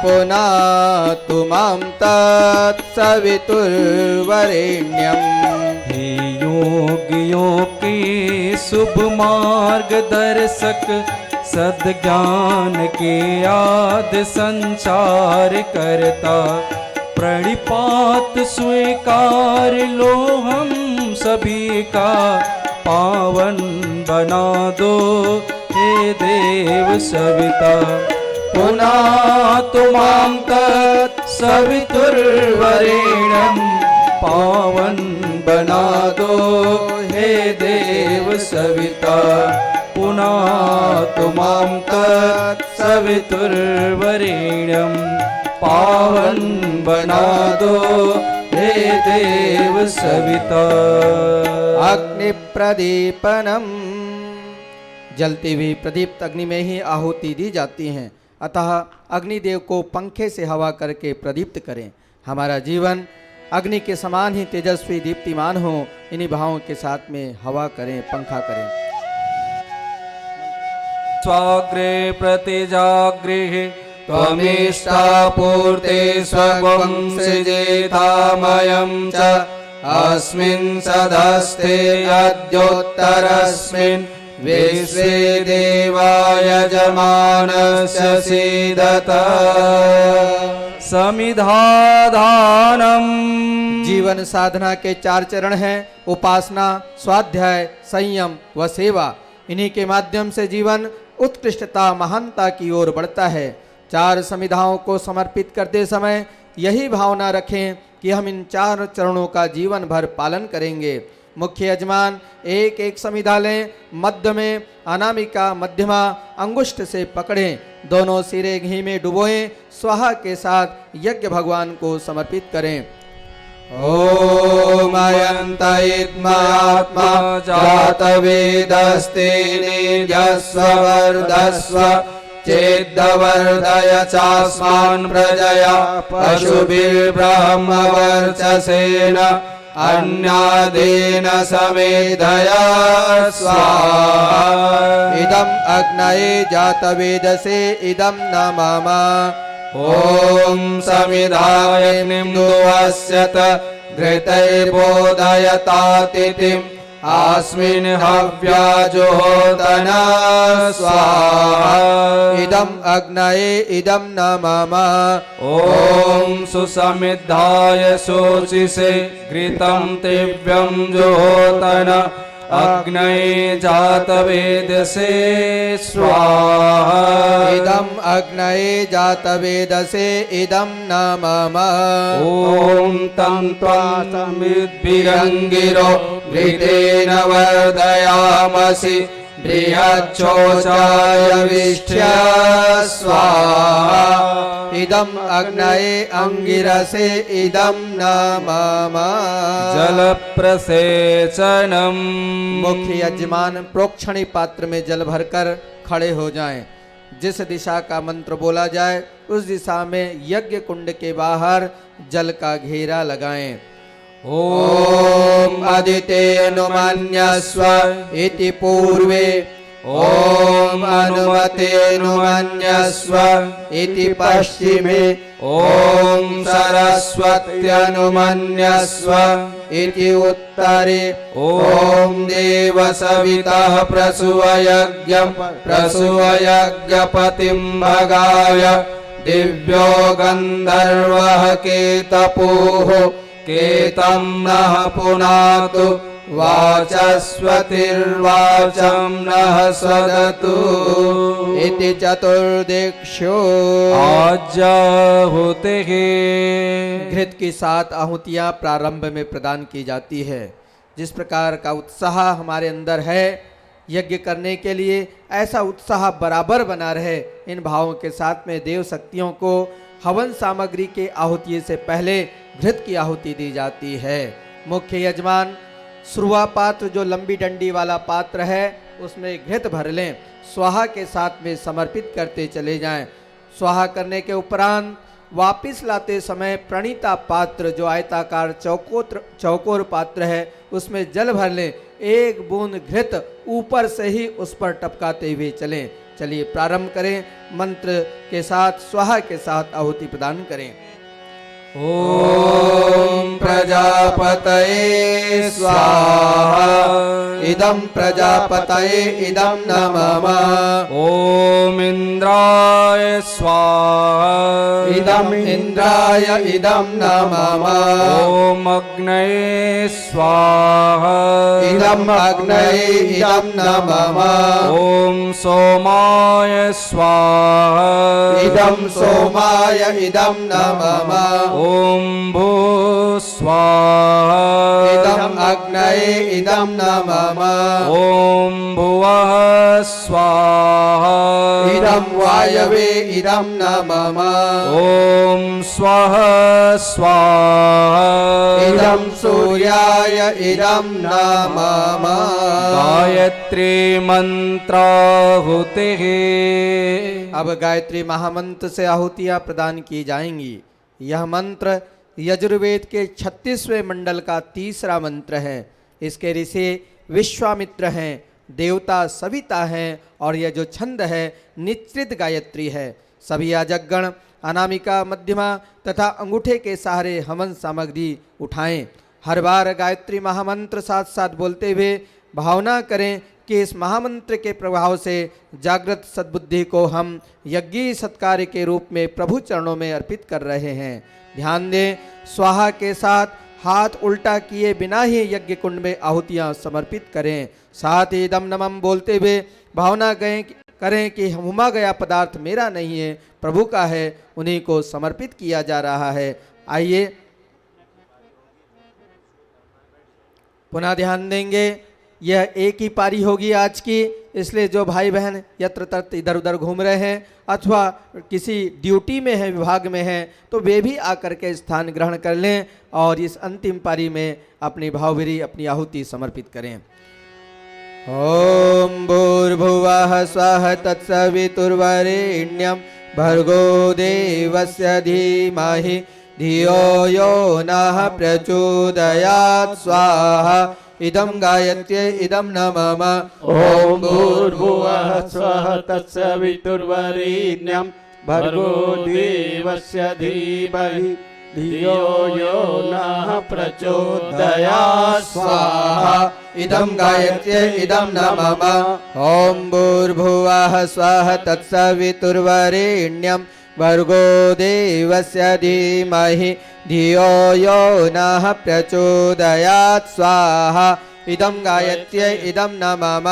पुनातु मां तत्सवितुर्वरेण्यम्। हे योगियों के शुभ मार्गदर्शक सद्ज्ञान के आदि संचार करता प्रणिपात स्वीकार लो हम सभी का पावन बना दो हे देव सविता। पुनातु मां तत्सवितुर्वरेण्यं पावन बना दो हे देव सविता। पुनातु मां तत्सवितुर्वरेण्यं पावन बना दो हे देव सविता। अग्नि प्रदीपनम जलती हुई प्रदीप्त अग्नि में ही आहुति दी जाती हैं, अतः अग्निदेव को पंखे से हवा करके प्रदीप्त करें। हमारा जीवन अग्नि के समान ही तेजस्वी दीप्तिमान हो, इन्हीं भावों के साथ में हवा करें, पंखा करें। स्वाग्रे प्रतिजागृह त्वमिष्टापूर्ते स्वगं सृजेतामयं च अस्मिन् सदस्ते अद्योत्तरस्मिन् विश्वे देवा यजमानस्य सीदत समिधादानम। जीवन साधना के 4 चरण हैं, उपासना, स्वाध्याय, संयम व सेवा। इन्हीं के माध्यम से जीवन उत्कृष्टता महानता की ओर बढ़ता है। 4 समिधाओं को समर्पित करते समय यही भावना रखें कि हम इन 4 चरणों का जीवन भर पालन करेंगे। मुख्य यजमान एक एक समिधा लें, मध्य में अनामिका मध्यमा अंगुष्ठ से पकड़ें, दोनों सिरे घी में डुबोएं, स्वाहा के साथ यज्ञ भगवान को समर्पित करें। ओम अयंत इद्मात्मा जातवेदस्ते निजस्व वर्धस्व चेद्वर्धय चास्मान् प्रजया पशुभिर्ब्रह्मवर्चसेन अन्यादेन समेधया स्वाहा। इदम् अग्नये जातवेदसे इदं न मम। ओम समिधाय निम्दुवस्यत घृतैर्बोधयतातिथिम् अस्मिन् हव्याजुहोतना स्वाहा। इदम् अग्नये इदं न मम। ओम सुसमिद्धाय शोचिसे घृतं तिव्यं जुहोतन अग्नये जातवेदसे स्वाहा इदम अग्नये जातवेदसे इदम न मम ॐ तं त्वामिद्भिरङ्गिरो घृतेन वर्धयामसि बृहच्छोचाय विष्ठ्य स्वाहा इदम अग्नये अंगिरसे इदम न मम जलप्रसेचनम् मुख्य यजमान प्रोक्षणी पात्र में जल भरकर खड़े हो जाएं। जिस दिशा का मंत्र बोला जाए उस दिशा में यज्ञ कुंड के बाहर जल का घेरा लगाएं। ॐ अदितेऽनुमन्यस्व इति पूर्वे ॐ अनुमतेऽनुमन्यस्व इति पश्चिमे ॐ सरस्वत्यनुमन्यस्व इति उत्तरे ॐ देवसवितः प्रसूयज्ञपतिं भगाय दिव्यो गन्धर्वः केतपुः केतं नः पुनातु वाचस्पतिर्वाचं नः सदतु इति चतुर्दिक्षु आज्याहुतिः। घृत की 7 आहुतियां प्रारंभ में प्रदान की जाती है। जिस प्रकार का उत्साह हमारे अंदर है यज्ञ करने के लिए, ऐसा उत्साह बराबर बना रहे, इन भावों के साथ में देव शक्तियों को हवन सामग्री के आहुति से पहले घृत की आहुति दी जाती है। मुख्य यजमान श्रुआ पात्र जो लंबी डंडी वाला पात्र है उसमें घृत भर लें, स्वाहा के साथ में समर्पित करते चले जाएं। स्वाहा करने के उपरांत वापिस लाते समय प्रणीता पात्र जो आयताकार चौकोर पात्र है उसमें जल भर लें। एक बूंद घृत ऊपर से ही उस पर टपकाते हुए चलें। चलिए प्रारंभ करें, मंत्र के साथ स्वाहा के साथ आहुति प्रदान करें। ॐ प्रजापतये स्वाहा इदं प्रजापतये इदं न मम ॐ इन्द्राय स्वाहा इदं इन्द्राय इदं न मम ॐ अग्नये स्वाहा इदं अग्नये इदं न मम ॐ सोमाय स्वाहा इदं सोमाय इदं न मम ॐ भूः स्वाहा इदं अग्नये इदं न मम ॐ भुवः स्वाहा इदं वायवे इदं न मम ॐ स्वः स्वाहा इदं सूर्याय इदं न मम गायत्री मंत्राहुतिः। अब गायत्री महामंत्र से आहुतियां प्रदान की जाएंगी। यह मंत्र यजुर्वेद के 36वें मंडल का तीसरा मंत्र है। इसके ऋषि विश्वामित्र हैं, देवता सविता हैं और यह जो छंद है निश्चित गायत्री है। सभी याजकगण अनामिका, मध्यमा तथा अंगूठे के सहारे हवन सामग्री उठाएं। हर बार गायत्री महामंत्र साथ साथ बोलते हुए भावना करें कि इस महामंत्र के प्रभाव से जागृत सद्बुद्धि को हम यज्ञी सत्कार्य के रूप में प्रभु चरणों में अर्पित कर रहे हैं। ध्यान दें, स्वाहा के साथ हाथ उल्टा किए बिना ही यज्ञ कुंड में आहुतियां समर्पित करें। साथ ही दम नमम बोलते हुए भावना करें कि हुमा गया पदार्थ मेरा नहीं है, प्रभु का है, उन्हीं को समर्पित किया जा रहा है। आइए पुनः ध्यान देंगे, यह एक ही पारी होगी आज की, इसलिए जो भाई बहन यत्र तत्र इधर उधर घूम रहे हैं अथवा किसी ड्यूटी में है, विभाग में हैं, तो वे भी आकर के स्थान ग्रहण कर लें और इस अंतिम पारी में अपनी भावभरी अपनी आहुति समर्पित करें। ओम भूर्भुवः स्वः तत्सवितुर्वरेण्यं भर्गो देवस्य धीमहि धियो यो नः प्रचोदयात् स्वाहा इदं गायत्र्यै इदं न मम ॐ भूर्भुवः स्वः तत्सवितुर्वरेण्यं भर्गो देवस्य धीमहि धियो यो नः प्रचोदयात् स्वाहा इदं गायत्र्यै इदं न मम ॐ भूर्भुवः स्वः तत्सवितुर्वरेण्यं भर्गो देवस्य धीमहि धियो यो नः प्रचोदयात् स्वाहा इदं गायत्र्यै इदं न मम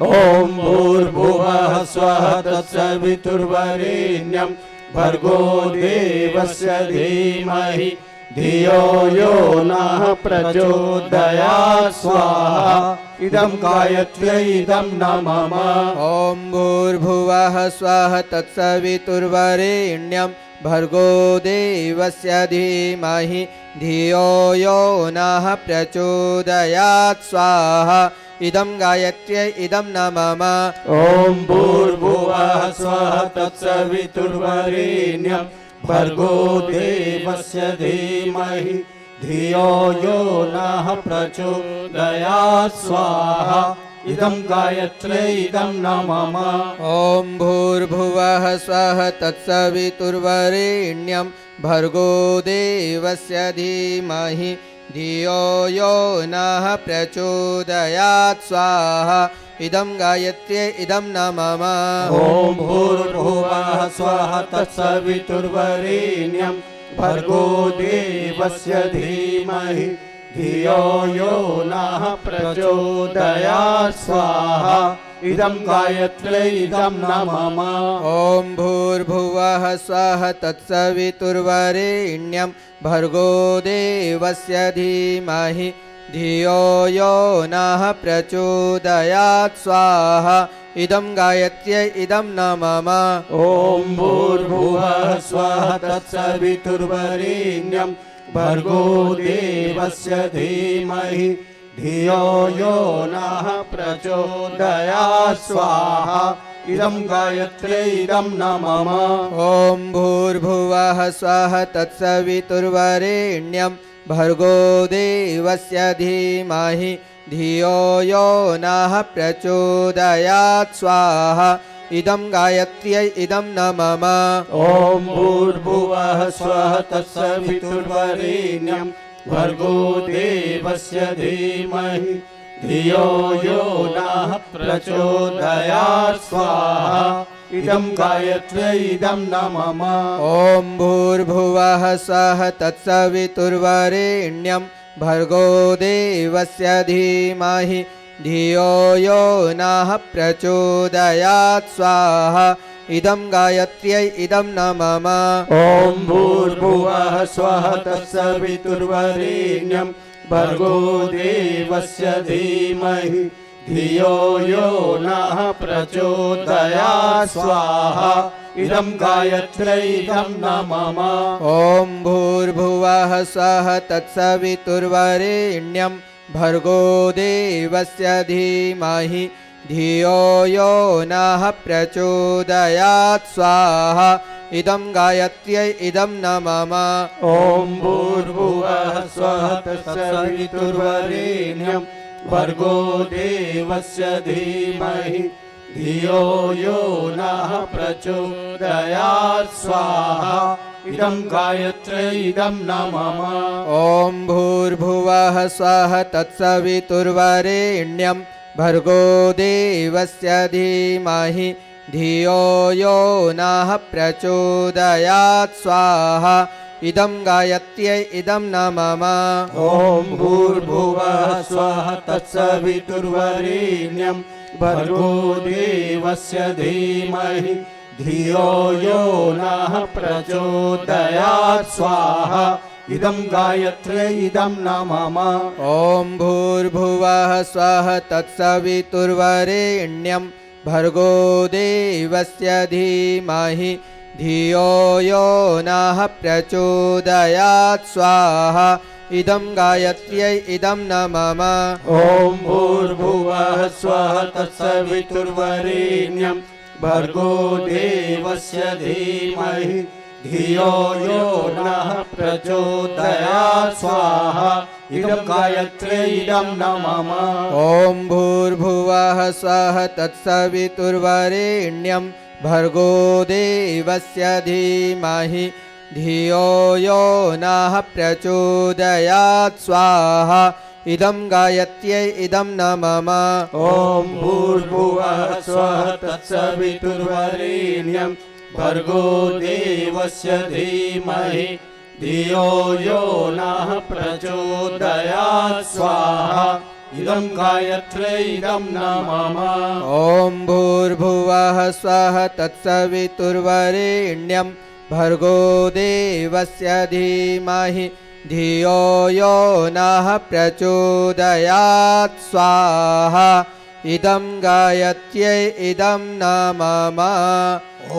ॐ भूर्भुवः स्वः तत्सवितुर्वरेण्यं भर्गो देवस्य धीमहि धियो यो नः प्रचोदयात् स्वाहा इदं गायत्र्यै इदं न मम ॐ भूर्भुवः स्वः तत्सवितुर्वरेण्यं भर्गो देवस्य धीमहि धियो यो नः प्रचोदयात् स्वाहा इदं गायत्र्यै इदं न मम ॐ भूर्भुवः स्वः तत्सवितुर्वरेण्यं भर्गो देवस्य धीमहि धियो यो नः प्रचोदयात् स्वाहा इदं गायत्र्यै इदं न मम ॐ भूर्भुवः स्वः तत्सवितुर्वरेण्यं भर्गो देवस्य धीमहि धियो यो नः प्रचोदयात् स्वाहा इदं गायत्र्यै इदं न मम ॐ भूर्भुवः स्वः तत्सवितुर्वरेण्यं भर्गो देवस्य धीमहि धियो यो नः प्रचोदयात् स्वाहा इदं गायत्र्यै इदं न मम ॐ भूर्भुवः स्वः तत्सवितुर्वरेण्यं भर्गो देवस्य धीमहि धियो यो नः प्रचोदयात् स्वाहा इदं गायत्र्यै इदं न मम ॐ भूर्भुवः स्वः तत्सवितुर्वरेण्यं भर्गो देवस्य धीमहि धियो यो नः प्रचोदयात् स्वाहा इदं गायत्र्यै इदं न मम ॐ भूर्भुवः स्वः तत्सवितुर्वरेण्यं भर्गो देवस्य धीमहि धियो यो नः प्रचोदयात् स्वाहा इदं गायत्र्यै इदं न मम ॐ भूर्भुवः स्वः तत्सवितुर्वरेण्यं भर्गो देवस्य धीमहि धियो यो नः प्रचोदयात् स्वाहा इदं गायत्र्यै इदं न मम ॐ भूर्भुवः स्वः तत्सवितुर्वरेण्यं भर्गो देवस्य धीमहि धियो यो नः प्रचोदयात् स्वाहा इदं गायत्र्यै इदं न मम ॐ भूर्भुवः स्वः तत्सवितुर्वरेण्यं भर्गो देवस्य धीमहि धियो यो नः प्रचोदयात् स्वाहा इदं गायत्र्यै इदं न मम ॐ भूर्भुवः स्वः तत्सवितुर्वरेण्यं भर्गो देवस्य धीमहि धियो यो नः प्रचोदयात् स्वाहा इदं गायत्र्यै इदं न मम ॐ भूर्भुवः स्वः तत्सवितुर्वरेण्यं भर्गो देवस्य धीमहि धियो यो नः प्रचोदयात् स्वाहा इदं गायत्र्यै इदं न मम ॐ भूर्भुवः स्वः तत्सवितुर्वरेण्यं भर्गो देवस्य धीमहि धियो यो नः प्रचोदयात् स्वाहा इदं गायत्र्यै इदं न मम ॐ भूर्भुवः स्वः तत्सवितुर्वरेण्यं भर्गो देवस्य धीमहि धियो यो नः प्रचोदयात् स्वाहा इदं गायत्र्यै इदं न मम ॐ भूर्भुवः स्वः तत्सवितुर्वरेण्यं भर्गो देवस्य धीमहि धियो यो नः प्रचोदयात् स्वाहा इदं गायत्र्यै इदं न मम ॐ भूर्भुवः स्वः तत्सवितुर्वरेण्यं भर्गो देवस्य धीमहि धियो यो नः प्रचोदयात् स्वाहा इदं गायत्र्यै इदं न मम ॐ भूर्भुवः स्वः तत्सवितुर्वरेण्यं भर्गो देवस्य धीमहि धियो यो नः प्रचोदयात् स्वाहा इदं गायत्र्यै इदं न मम ॐ भूर्भुवः स्वः तत्सवितुर्वरेण्यं भर्गो देवस्य धीमहि धियो यो नः प्रचोदयात् स्वाहा इदं गायत्र्यै इदं नमः ॐ भूर्भुवः स्वः तत्सवितुर्वरेण्यं भर्गो देवस्य धीमहि धियो यो नः प्रचोदयात् स्वाहा इदं गायत्र्यै इदं नमः ॐ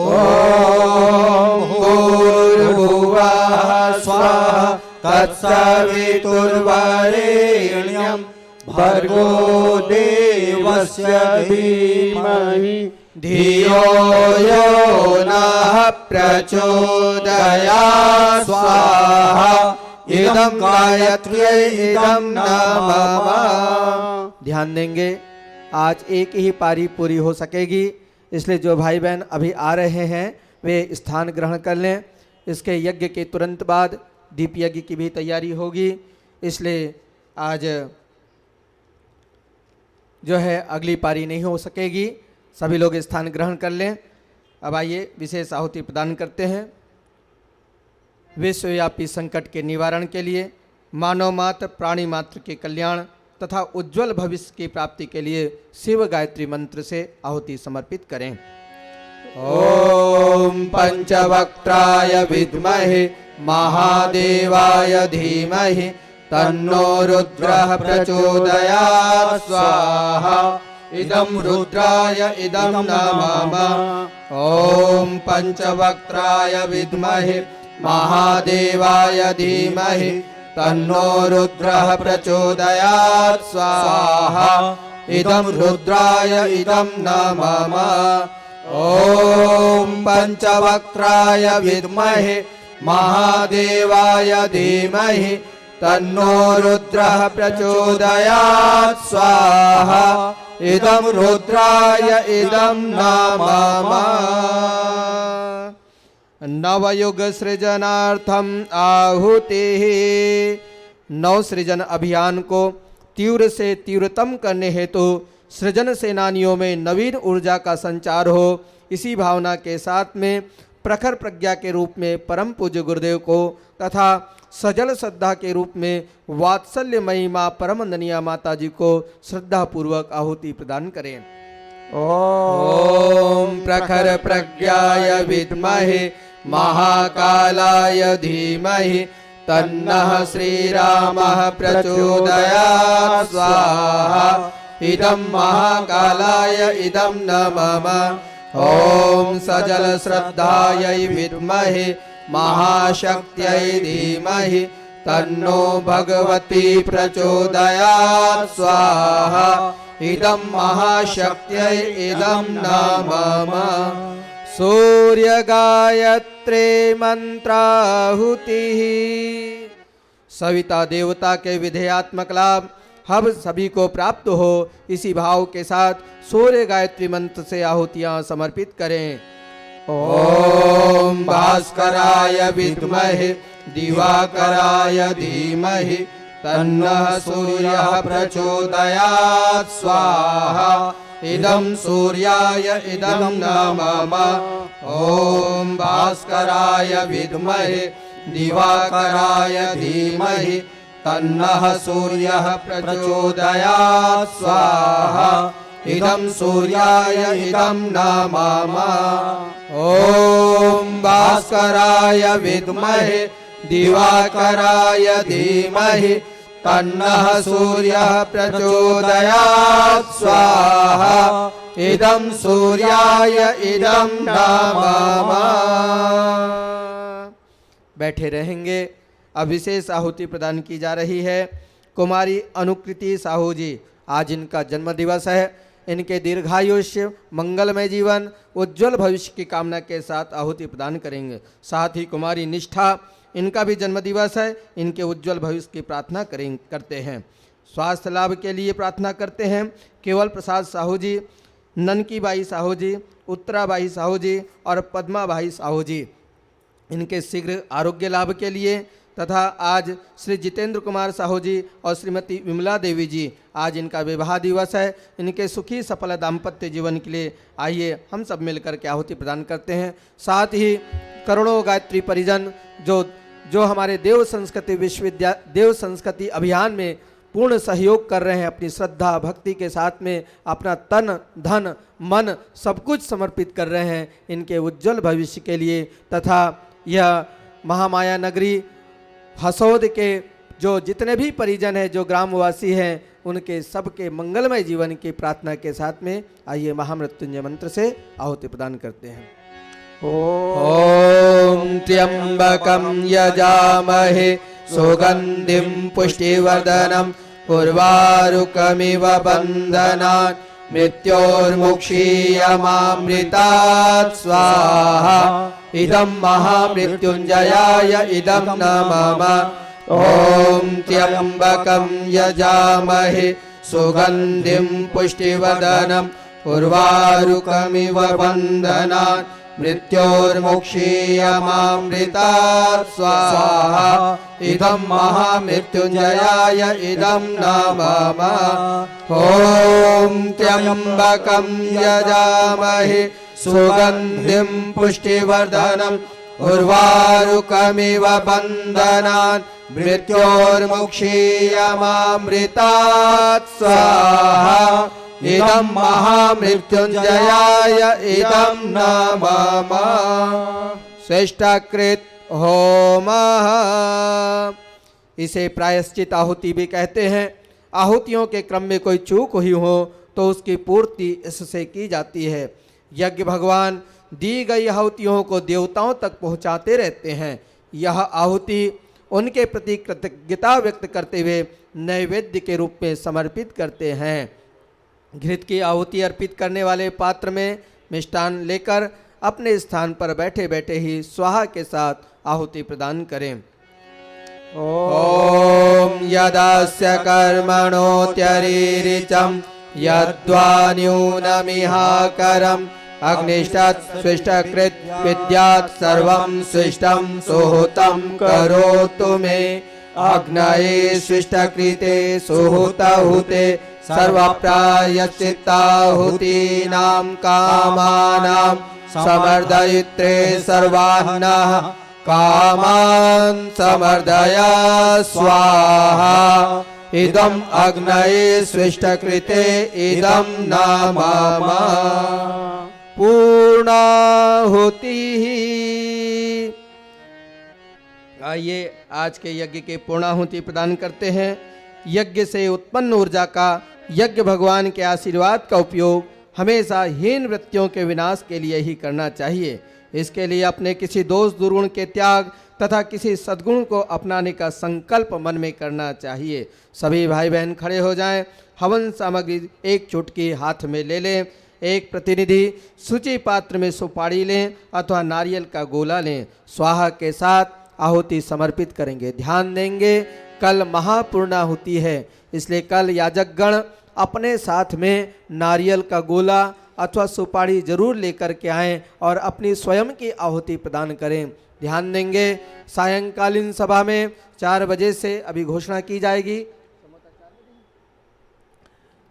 भूर्भुवः स्वः तत्सवितुर्वरेण्यं भर्गो देवस्य धीमहि धियो यो नः प्रचोदयात् स्वाहा इदं गायत्र्यै इदं नमः। ध्यान देंगे, आज एक ही पारी पूरी हो सकेगी, इसलिए जो भाई बहन अभी आ रहे हैं वे स्थान ग्रहण कर लें। इसके यज्ञ के तुरंत बाद दीप यज्ञ की भी तैयारी होगी, इसलिए आज जो है अगली पारी नहीं हो सकेगी। सभी लोग स्थान ग्रहण कर लें। अब आइए विशेष आहुति प्रदान करते हैं। विश्वव्यापी संकट के निवारण के लिए, मानव मात्र प्राणी मात्र के कल्याण तथा उज्जवल भविष्य की प्राप्ति के लिए शिव गायत्री मंत्र से आहुति समर्पित करें। ओम पंचवक्त्राय विद्महे महादेवाय धीमहि तन्नो रुद्रः प्रचोदयात् स्वाहा इदं रुद्राय इदं नमः। ओम पंचवक्त्राय विद्महे महादेवाय धीमहि तन्नो रुद्रः प्रचोदयात् स्वाहा इदं रुद्राय इदं नमः। ओम पंचवक्त्राय विद्महे महादेवाय धीमहि तन्नो रुद्रः प्रचोदयात् स्वाहा इदं रुद्राय इदं नमः। नवयुग सृजनार्थम आहुतिः। नव सृजन अभियान को तीव्र से तीव्रतम करने हेतु सृजन सेनानियों में नवीन ऊर्जा का संचार हो, इसी भावना के साथ में प्रखर प्रज्ञा के रूप में परम पूज्य गुरुदेव को तथा सजल श्रद्धा के रूप में वात्सल्यमयी माँ परमंदनिया माता जी को श्रद्धा पूर्वक आहुति प्रदान करें। ओम प्रखर प्रज्ञाय विद्महे महाकालाय धीमहि तन्नः श्रीरामः प्रचोदयात् स्वाहा इदं महाकालाय इदं नमः। ओम सजल श्रद्धायै विद्महे महाशक्त्यै धीमहि तन्नो भगवती प्रचोदयात् स्वाहा इदं महाशक्त्यै इदं नमः। सूर्य गायत्रे मंत्राहुतिः। सविता देवता के विधेयात्मक लाभ हम सभी को प्राप्त हो, इसी भाव के साथ सूर्य गायत्री मंत्र से आहुतियां समर्पित करें। ओम भास्कराय विद्महे दिवाकराय धीमहि तन्नः सूर्यः प्रचोदयात् स्वाहा इदं सूर्याय इदं नमः। ओम भास्कराय विद्महे दिवाकराय धीमहि तन्नः सूर्यः प्रचोदयात् स्वाहा इदं सूर्याय इदं नमः। ओम भास्कराय विद्महे दिवाकराय धीमहि तन्नः सूर्यः प्रचोदयात् स्वाहा इदं सूर्याय इदं नमः। बैठे रहेंगे। अब विशेष आहुति प्रदान की जा रही है। कुमारी अनुकृति साहू जी, आज इनका जन्म दिवस है। इनके दीर्घायुष्य, मंगलमय जीवन, उज्जवल भविष्य की कामना के साथ आहुति प्रदान करेंगे। साथ ही कुमारी निष्ठा, इनका भी जन्म दिवस है। इनके उज्जवल भविष्य की प्रार्थना करते हैं। स्वास्थ्य लाभ के लिए प्रार्थना करते हैं केवल प्रसाद साहू जी, ननकीबाई साहू जी, उत्तराबाई साहू जी और पद्माबाई साहू जी, इनके शीघ्र आरोग्य लाभ के लिए तथा आज श्री जितेंद्र कुमार साहू जी और श्रीमती विमला देवी जी, आज इनका विवाह दिवस है। इनके सुखी सफल दाम्पत्य जीवन के लिए आइए हम सब मिलकर के आहुति प्रदान करते हैं। साथ ही करोड़ों गायत्री परिजन जो हमारे देव संस्कृति अभियान में पूर्ण सहयोग कर रहे हैं, अपनी श्रद्धा भक्ति के साथ में अपना तन धन मन सब कुछ समर्पित कर रहे हैं इनके उज्जवल भविष्य के लिए, तथा यह महामाया नगरी हसौद के जो जितने भी परिजन हैं, जो ग्रामवासी हैं, उनके सबके मंगलमय जीवन की प्रार्थना के साथ में आइए महामृत्युंजय मंत्र से आहुति प्रदान करते हैं। ॐ त्र्यम्बकं यजामहे सुगन्धिं पुष्टिवर्धनम् उर्वारुकमिव बन्धनान् मृत्योर्मुक्षीयमामृतात् स्वाहा। इदं महामृत्युञ्जयाय इदं न मम। ॐ त्र्यम्बकं यजामहे सुगन्धिं पुष्टिवर्धनम् उर्वारुकमिव बन्धनान् मृत्योर्मुक्षीयमामृतात् स्वाहा। इदं महामृत्युञ्जयाय इदं न मम। ॐ त्र्यम्बकं यजामहे सुगन्धिं पुष्टिवर्धनम् उर्वारुकमिव बन्धनान् मृत्योर्मुक्षीयमामृतात् स्वाहा। इदं महामृत्युञ्जयाय इदं न मम। श्रेष्ठकृत होमः। इसे प्रायश्चित आहुति भी कहते हैं। आहुतियों के क्रम में कोई चूक हुई हो तो उसकी पूर्ति इससे की जाती है। यज्ञ भगवान दी गई आहुतियों को देवताओं तक पहुंचाते रहते हैं। यह आहुति उनके प्रति कृतज्ञता व्यक्त करते हुए नैवेद्य के रूप में समर्पित करते हैं। घृत की आहुति अर्पित करने वाले पात्र में मिष्टान लेकर अपने स्थान पर बैठे बैठे ही स्वाहा के साथ आहुति प्रदान करें। ॐ यदास्य कर्मणोत्यरीरिचं यद्वा न्यूनमिहाकरम् अग्निष्टात् स्विष्टकृत विद्यात् सर्वं स्विष्टं सुहुतं करोतु मे। अग्नये स्विष्टकृते सुहुतहुते सर्वप्रायश्चित्ताहुतीनां कामानां समर्दयित्रे सर्वान्नः कामान् समर्दय स्वाहा। इदम् अग्नये स्विष्टकृते इदं न मम। पूर्णाहुतिः। आइए आज के यज्ञ के पूर्णाहुति प्रदान करते हैं। यज्ञ से उत्पन्न ऊर्जा का यज्ञ भगवान के आशीर्वाद का उपयोग हमेशा हीन वृत्तियों के विनाश के लिए ही करना चाहिए। इसके लिए अपने किसी दोष दुर्गुण के त्याग तथा किसी सद्गुण को अपनाने का संकल्प मन में करना चाहिए। सभी भाई बहन खड़े हो जाएं। हवन सामग्री एक चुटकी हाथ में ले लें। एक प्रतिनिधि सूची पात्र में सुपारी लें अथवा नारियल का गोला लें। स्वाहा के साथ आहुति समर्पित करेंगे। ध्यान देंगे कल महापूर्णाहुति है, इसलिए कल याजकगण अपने साथ में नारियल का गोला अथवा सुपारी जरूर लेकर के आएं और अपनी स्वयं की आहुति प्रदान करें। ध्यान देंगे सायंकालीन सभा में 4 बजे से अभी घोषणा की जाएगी।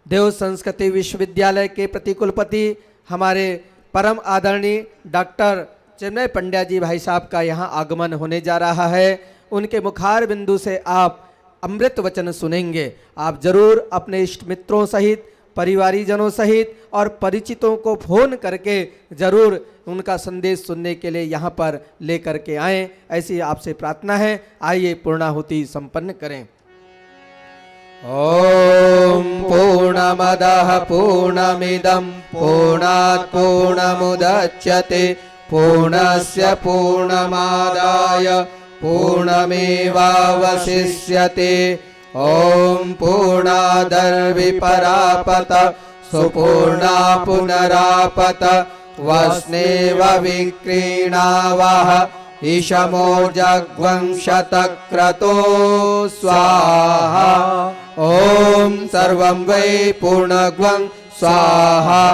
देव संस्कृति विश्वविद्यालय के प्रतिकुलपति हमारे परम आदरणीय डॉक्टर चिन्मय पंड्या जी भाई साहब का यहाँ आगमन होने जा रहा है। उनके मुखार बिंदु से आप अमृत वचन सुनेंगे। आप जरूर अपने इष्ट मित्रों सहित परिवारीजनों सहित और परिचितों को फोन करके जरूर उनका संदेश सुनने के लिए यहाँ पर लेकर के आएं, ऐसी आपसे प्रार्थना है। आइए पूर्णाहुति संपन्न करें। ॐ पूर्णमदः पूर्णमिदं पूर्णात् पूर्णमुदच्यते पूर्णस्य पूर्णमादाय पूर्णमेवावशिष्यते। ॐ पूर्णादर्विपरापत सुपूर्णा पुनरापत वस्नेव विक्रीणावः ईशमो जग्वंशतक्रतो स्वाहा। ॐ सर्वं वै पूर्णग्वं स्वाहा।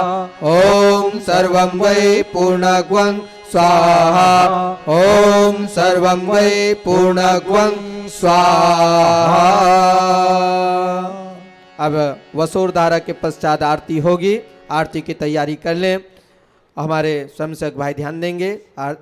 ॐ सर्वं वै पूर्णग्वं स्वाहा। ॐ सर्वं वै पूर्णग्वं स्वाहा। अब वसूर धारा के पश्चात आरती होगी। आरती की तैयारी कर लें। हमारे स्वयंसेवक भाई ध्यान देंगे।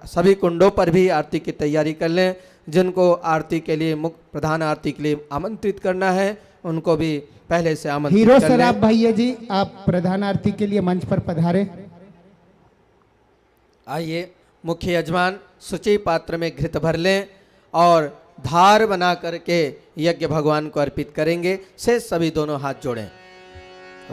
सभी कुंडों पर भी आरती की तैयारी कर लें। जिनको आरती के लिए मुख्य प्रधान आरती के लिए आमंत्रित करना है उनको भी पहले से आमंत्रित हीरो कर लें। सराफ भैया जी, आप प्रधान आरती के लिए मंच पर पधारे। आइए मुख्य यजमान सूची पात्र में घृत भर लें और धार बना करके यज्ञ भगवान को अर्पित करेंगे। से सभी दोनों हाथ जोड़ें।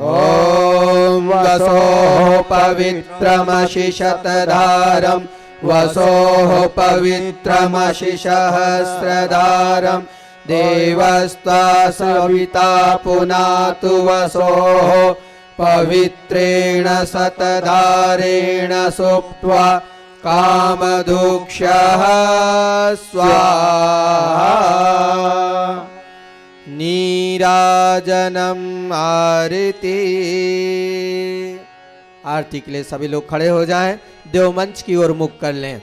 ओम वसो पवित्रमशिषतधारम वसो पवित्रमशिषहस्रधारम देवस्ता सविता पुनातु वसो पवित्रेण शतधारेण सुप्त्वा कामधुक्षः स्वाहा नीराजनम आरती। आरती के लिए सभी लोग खड़े हो जाएं। देव मंच की ओर मुख कर लें।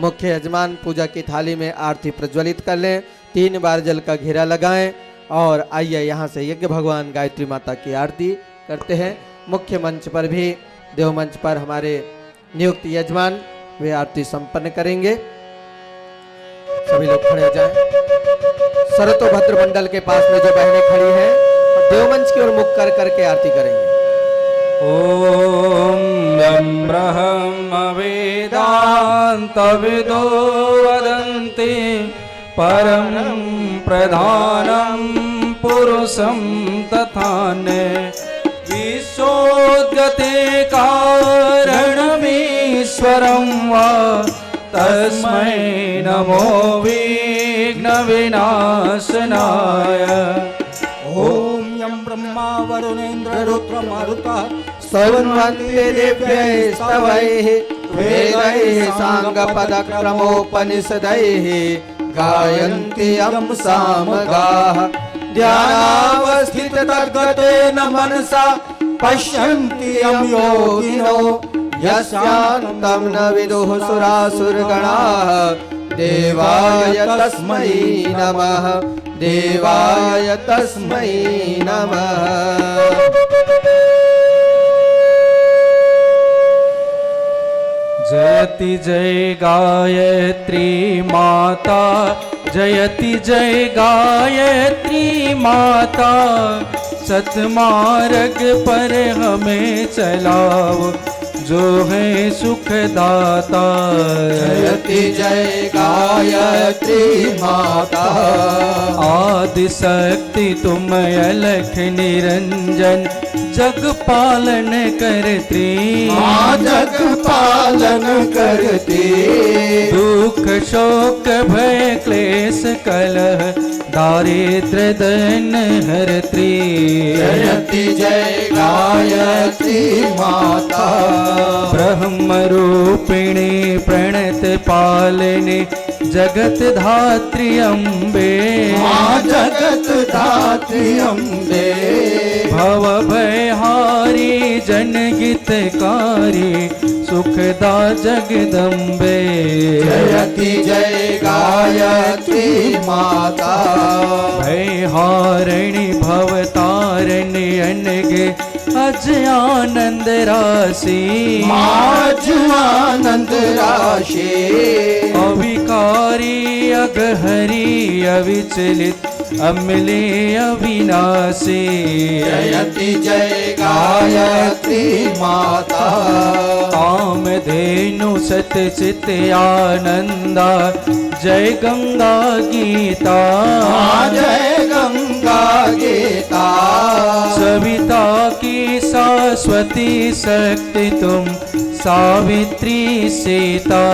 मुख्य यजमान पूजा की थाली में आरती प्रज्वलित कर लें। 3 बार जल का घेरा लगाएं और आइए यहाँ से यज्ञ भगवान गायत्री माता की आरती करते हैं। मुख्य मंच पर भी देव मंच पर हमारे नियुक्त यजमान वे आरती संपन्न करेंगे। सभी लोग खड़े हो जाएं। सरतो भद्र मंडल के पास में जो बहनें खड़ी हैं देवमंच की ओर मुख कर करके आरती करेंगे। ओम ब्रह्म वेदांतविदो वदन्ति परम प्रधानम पुरुषं तथान्य विश्वोद्गते कारणमीश्वरं वा तस्मै नमो विघ्नविनाशनाय। ओम यं ब्रह्मा वरुणेन्द्र रुद्र मारुतः स्तवन्वन्ते दिव्यैः स्तवैः वेदैः साङ्गपदक्रमोपनिषदैः गायन्ति यं सामगाः ध्यानावस्थिततद्गतेन मनसा पश्यन्ति यं योगिनो यस्यान्तं न विदुः सुरासुरगणाः देवाय तस्मै नमः देवाय तस्मै नमः। जयति जय गायत्री माता जयति जय गायत्री माता सतमार्ग पर हमें चलाओ जो है सुखदाता। जयति जय गायत्री माता आदि शक्ति तुम अलख निरंजन जग पालन करती जग पालन करती दुख शोक भय क्लेश कलह दारिद्र दन हरती। जयति जय गायत्री माता ब्रह्म रूपिणी प्रणत पालिनी जगत धात्री अम्बे जगत धात्री अम्बे भव भयहारी जनगितकारी सुखदा जगदम्बे। जयति जय गायत्री माता भयहारिणी भवतारिणी अनगे अज आनंद राशि आनंद राशि अविकारी अघहरी अविचलित अमले अविनाशी। जयति जय गायत्री माता कामधेनु सतचित आनंदा जय गंगा गीता जय गंगा गीता सविता की शाश्वती शक्ति तुम सावित्री सीता।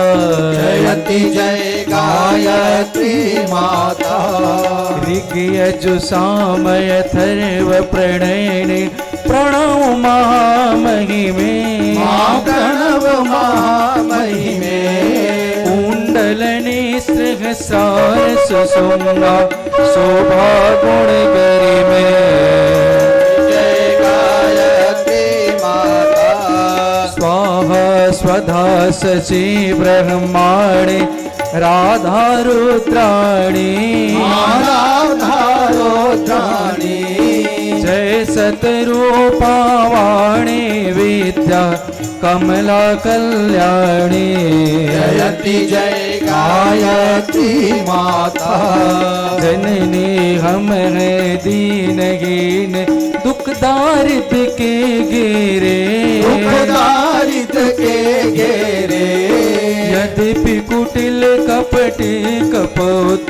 जयति जय गायत्री माता ऋग यजु सामय अथर्व प्रणयिनी प्रणव महामहिमे प्रणव महामहिमे कुंडलनी सहस्रार सुषुम्ना शोभा गुण गरिमे। जय गायत्री माता स्वाहा स्वधा शचि ब्रह्माणि राधा रुद्राणी धारोद्राणी जय सतरूपा वाणी विद्या कमला कल्याणी जयति जय गायत्री माता जननी हम है दीनहीन दुख दारिद्र के घेरे दारिद्र के घेरे यद्यपि कुटिल कपट कपोत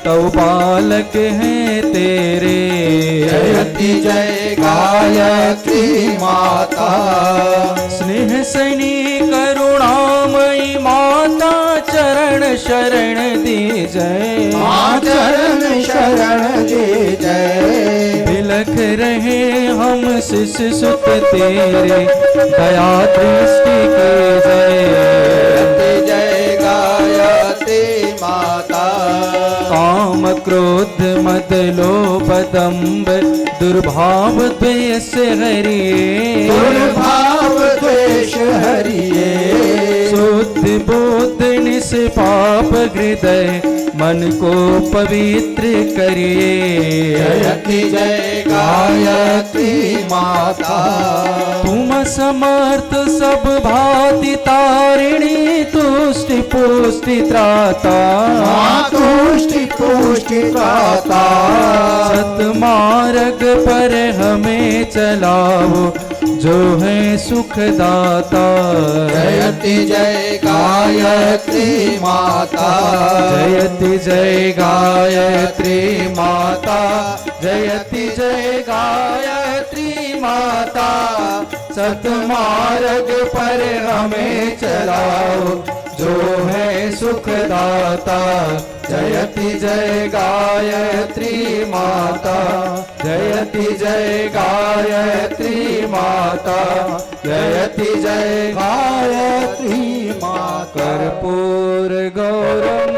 तव बालक हैं तेरे जयति जय गायत्री माता स्नेह सनी करुणामयी माता चरण शरण दी जय माँ चरण शरण दे जय बिलख रहे हम शिष्य सुत तेरे दया दृष्टि के जय जयति जय गायत्री माता काम क्रोध मद लोभ दंभ दुर्भाव द्वेष हरिये दुर्भाव द्वेष हरिये शुद्ध बोध निष्पाप हृदय मन को पवित्र करिए जयति जय गायत्री माता तुम समर्थ सब भांति तारिणी तुष्टि पुष्टि त्राता तुष्टि पुष्टि त्राता सतमार्ग पर हमें चलाओ जो है सुखदाता जयति जय गायत्री माता जयति जय गायत्री माता जयति जय गायत्री माता सतमार्ग पर हमें चलाओ जो है सुखदाता जयति जय गायत्री माता जयति जय गायत्री माता जयति जय गायत्री माता कर्पूर गौरम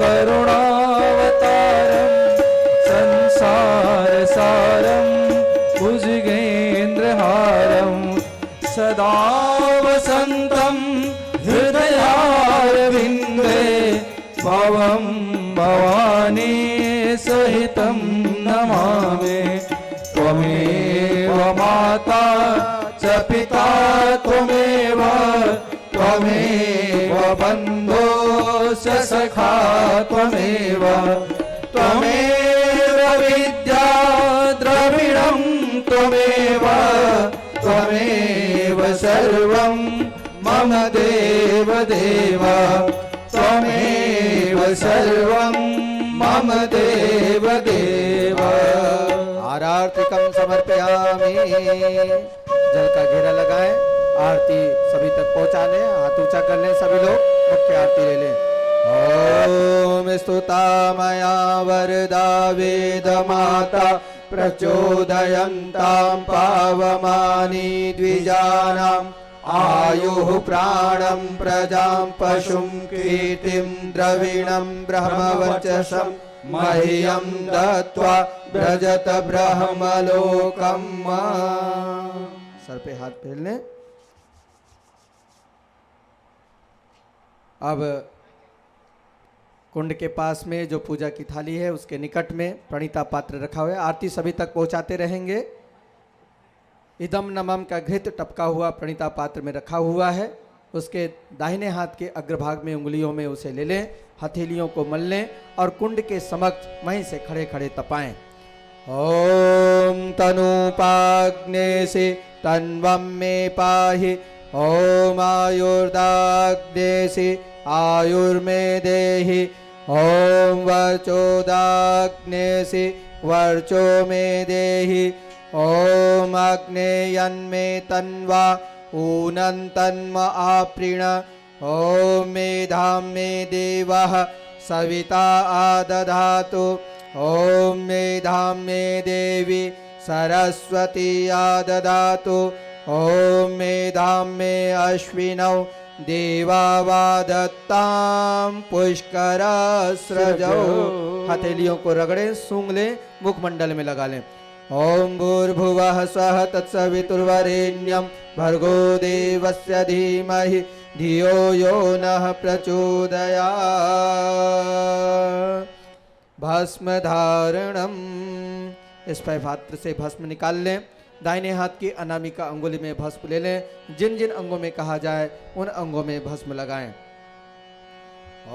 करुणावतारम संसार सारम भुजगेन्द्रहारम सदा वसंतम हृदयारविन्दे भवं भवानी सहितं नमामि त्वमेव माता च पिता त्वमेव त्वमेव बन्धो च सखा त्वमेव त्वमेव विद्या द्रविणं त्वमेव त्वमेव सर्वं मम देव देव त्वमेव सर्वं मम देव देव आरतिकम समर्पयामि जल का घेरा लगाएं आरती सभी तक पहुंचा लें हाथ ऊंचा कर लें सभी लोग मुख्य आरती ले लें ओम स्तुता मया वरदा वेद माता प्रचोदयन्तां पावमानि द्विजानाम् आयुः प्राणं प्रजां पशुं कीर्तिं द्रविणं ब्रह्मवर्चसं मह्यं दत्त्वा व्रजत ब्रह्मलोकम् सर पे हाथ फेर लें अब कुंड के पास में जो पूजा की थाली है उसके निकट में प्रणीता पात्र रखा हुआ है आरती सभी तक पहुंचाते रहेंगे इदम नमम का घृत टपका हुआ प्रणीता पात्र में रखा हुआ है उसके दाहिने हाथ के अग्रभाग में उंगलियों में उसे ले लें हथेलियों को मल लें और कुंड के समक्ष वहीं से खड़े खड़े तपाएं ओम तनूपाग्नेसि तन्वं मे पाहि ओम आयुर्दाग्नेसि आयुर्मे देहि ओम वर्चोदाग्नेसि वर्चो मे देहि ओम अग्नेयन्मे तन्वा ऊनं तन्म आपृण ओम मेधां मे देवः सविता आदधातु ओम मेधां मे देवी सरस्वती आदधातु ओम मेधां मे अश्विनौ देवावादत्तां पुष्कर स्रजौ हथेलियों को रगड़ें सूंघ लें मुखमंडल में लगा लें ओम भूर्भुवः स्वः तत्सवितुर्वरेण्यं भर्गो देवस्य धीमहि धियो यो नः प्रचोदयात् भस्म धारणम इस पात्र से भस्म निकाल लें दाहिने हाथ की अनामिका अंगुली में भस्म ले लें। जिन जिन अंगों में कहा जाए उन अंगों में भस्म लगाएं।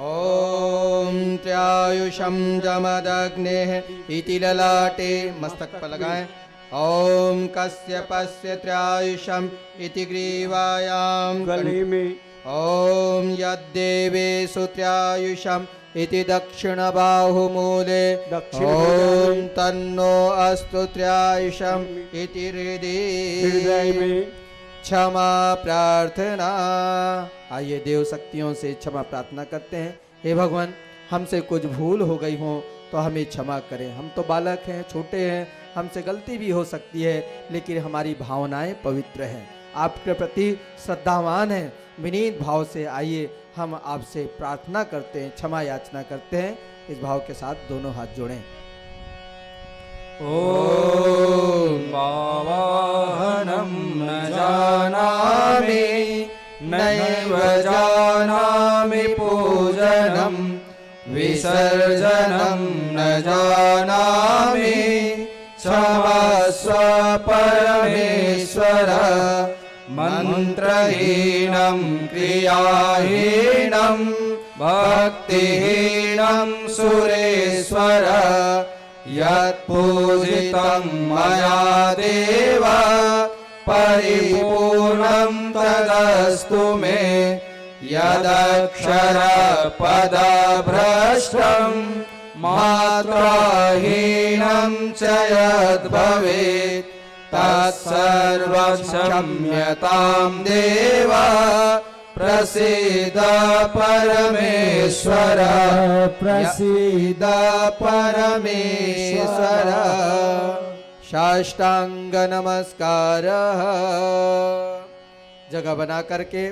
ओम त्र्यायुषम जमदग्नेः इति ललाटे, मस्तक पर लगाएं। ओम कश्यपस्य त्र्यायुषम इति ग्रीवायां गले में। ओम यद्देवेषु त्र्यायुषम इति दक्षिण बाहुमूले। दक्षिण ओम तन्नो अस्तु त्र्यायुषम इति हृदय में। क्षमा प्रार्थना। आइए देव शक्तियों से क्षमा प्रार्थना करते हैं। हे भगवान, हमसे कुछ भूल हो गई हो तो हमें क्षमा करें। हम तो बालक हैं, छोटे हैं, हमसे गलती भी हो सकती है, लेकिन हमारी भावनाएं पवित्र हैं, आपके प्रति श्रद्धावान हैं। विनीत भाव से आइए हम आपसे प्रार्थना करते हैं, क्षमा याचना करते हैं। इस भाव के साथ दोनों हाथ जोड़ें। ओम पावनं न जानामि नैव जानामि पूजनं विसर्जनं न जानामि क्षमस्व परमेश्वर मंत्रहीनं क्रियाहीनं भक्तिहीनं सुरेश्वर यत्पूजितं मया देव परिपूर्णं तदस्तु मे यदक्षरपदभ्रष्टं मात्राहीनं च यद्भवेत् तत्सर्वं क्षम्यतां देव प्रसीद परमेश्वर प्रसीद परमेश्वर। साष्टांग नमस्कार। जगह बना करके,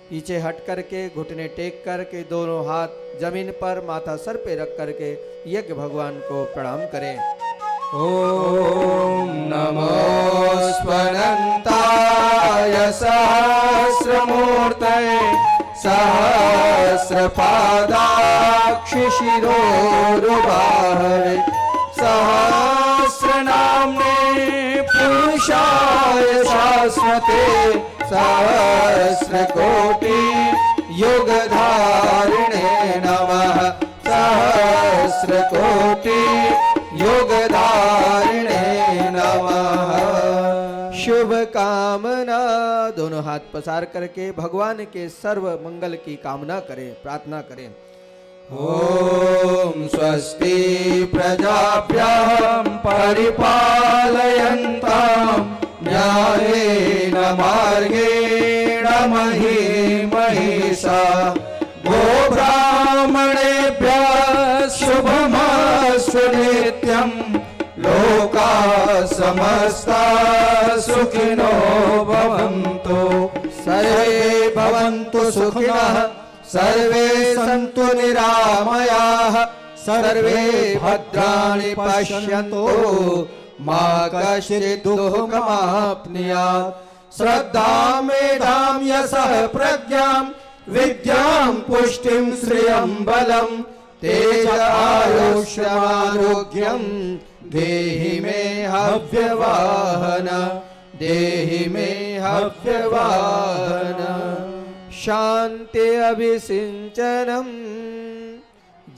पीछे हट करके, घुटने टेक करके, दोनों हाथ जमीन पर, माथा सर पे रख करके यज्ञ भगवान को प्रणाम करें। ओम नमो स्पनन्ताय सहस्रमूर्तये सहस्रपादाक्षिशिरोरुबाहवे सहस्रनाम्ने पुरुषाय शाश्वते सहस्रकोटि युगधारिणे नमः सहस्रकोटि युगधारिणे नमः। शुभ कामना। दोनों हाथ पसार करके भगवान के सर्व मंगल की कामना करें, प्रार्थना करें। ओम स्वस्ति प्रजाभ्यां परिपालयन्तां न्यायेन मार्गेण महीं महिषा गोब्राह्मणेभ्यः शुभमस्तु नित्यं लोकाः समस्ताः सुखिनो भवन्तु सर्वे भवन्तु सुखिनः, सर्वे सन्तु निरामयाः, सर्वे भद्राणि पश्यन्तु मा कश्चित् दुःखमाप्नुयात्। श्रद्धां मेधां यशः प्रज्ञां विद्यां पुष्टिं श्रियं बलं तेज आयुष्यमारोग्यं देहि मे हव्यवाहन, देहि मे हव्यवाहन। शांति अभिसिंचनम।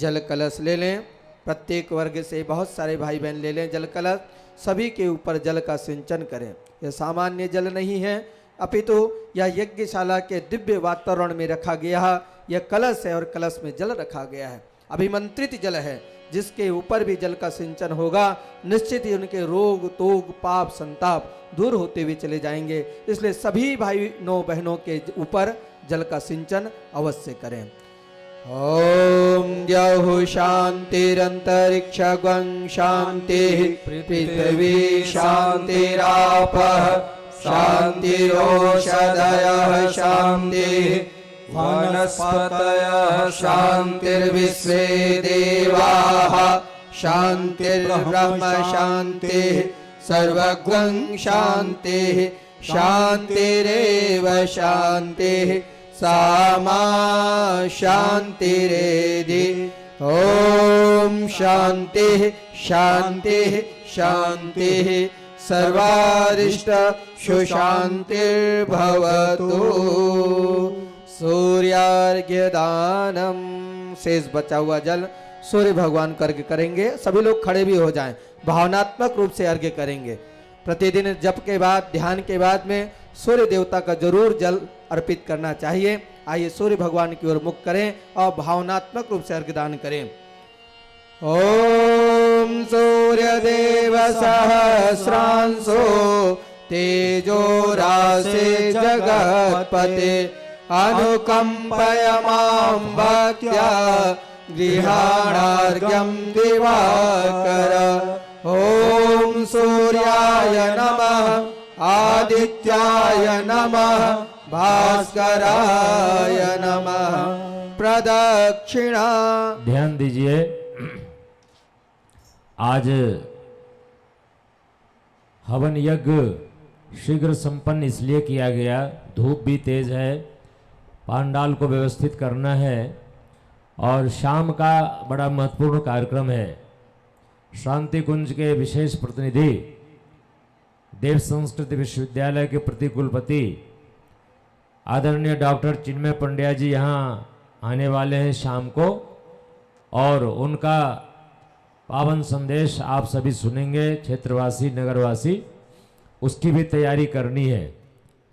जल कलश ले लें, प्रत्येक वर्ग से बहुत सारे भाई बहन ले लें जल कलश, सभी के ऊपर जल का सिंचन करें। यह सामान्य जल नहीं है, अपितु यह यज्ञशाला के दिव्य वातावरण में रखा गया यह कलश है और कलश में जल रखा गया है। अभिमंत्रित जल है, जिसके ऊपर भी जल का सिंचन होगा निश्चित ही उनके रोग तोग पाप संताप दूर होते हुए चले जाएंगे। इसलिए सभी भाइयों बहनों के ऊपर जल का सिंचन अवश्य करें। ओम द्यौः शांतिरंतरिक्षं शांतिः पृथ्वी शांतिरापः शांतिरोषधयः शांतिः वनस्पतयः शांतिर्विश्वे देवाः शांतिर्ब्रह्म शांतिः सर्वगं शांतिः शांतिरेव शांतिः सामा शांतिरेधि। ओम शांतिः शांतिः शांतिः सर्वारिष्ट सुशांतिर्भवतु। सूर्यार्घ्य दानम, शेष बचा हुआ जल सूर्य भगवान को अर्घ्य करेंगे। सभी लोग खड़े भी हो जाएं, भावनात्मक रूप से अर्घ्य करेंगे। प्रतिदिन जप के बाद, ध्यान के बाद में सूर्य देवता का जरूर जल अर्पित करना चाहिए। आइए सूर्य भगवान की ओर मुख करें और भावनात्मक रूप से अर्घ्य दान करें। ओम सूर्यदेव सहस्रांशो तेजो राशे जगत्पते अनुकंपय मां भक्त्या गृहाणार्घ्यं दिवाकर। ओम सूर्याय नमः आदित्याय नमः भास्कराय नमः प्रदक्षिणा। ध्यान दीजिए, आज हवन यज्ञ शीघ्र संपन्न इसलिए किया गया, धूप भी तेज है, पांडाल को व्यवस्थित करना है और शाम का बड़ा महत्वपूर्ण कार्यक्रम है। शांति कुंज के विशेष प्रतिनिधि देव संस्कृत विश्वविद्यालय के प्रतिकुलपति आदरणीय डॉक्टर चिन्मय पंड्या जी यहाँ आने वाले हैं शाम को, और उनका पावन संदेश आप सभी सुनेंगे, क्षेत्रवासी नगरवासी। उसकी भी तैयारी करनी है।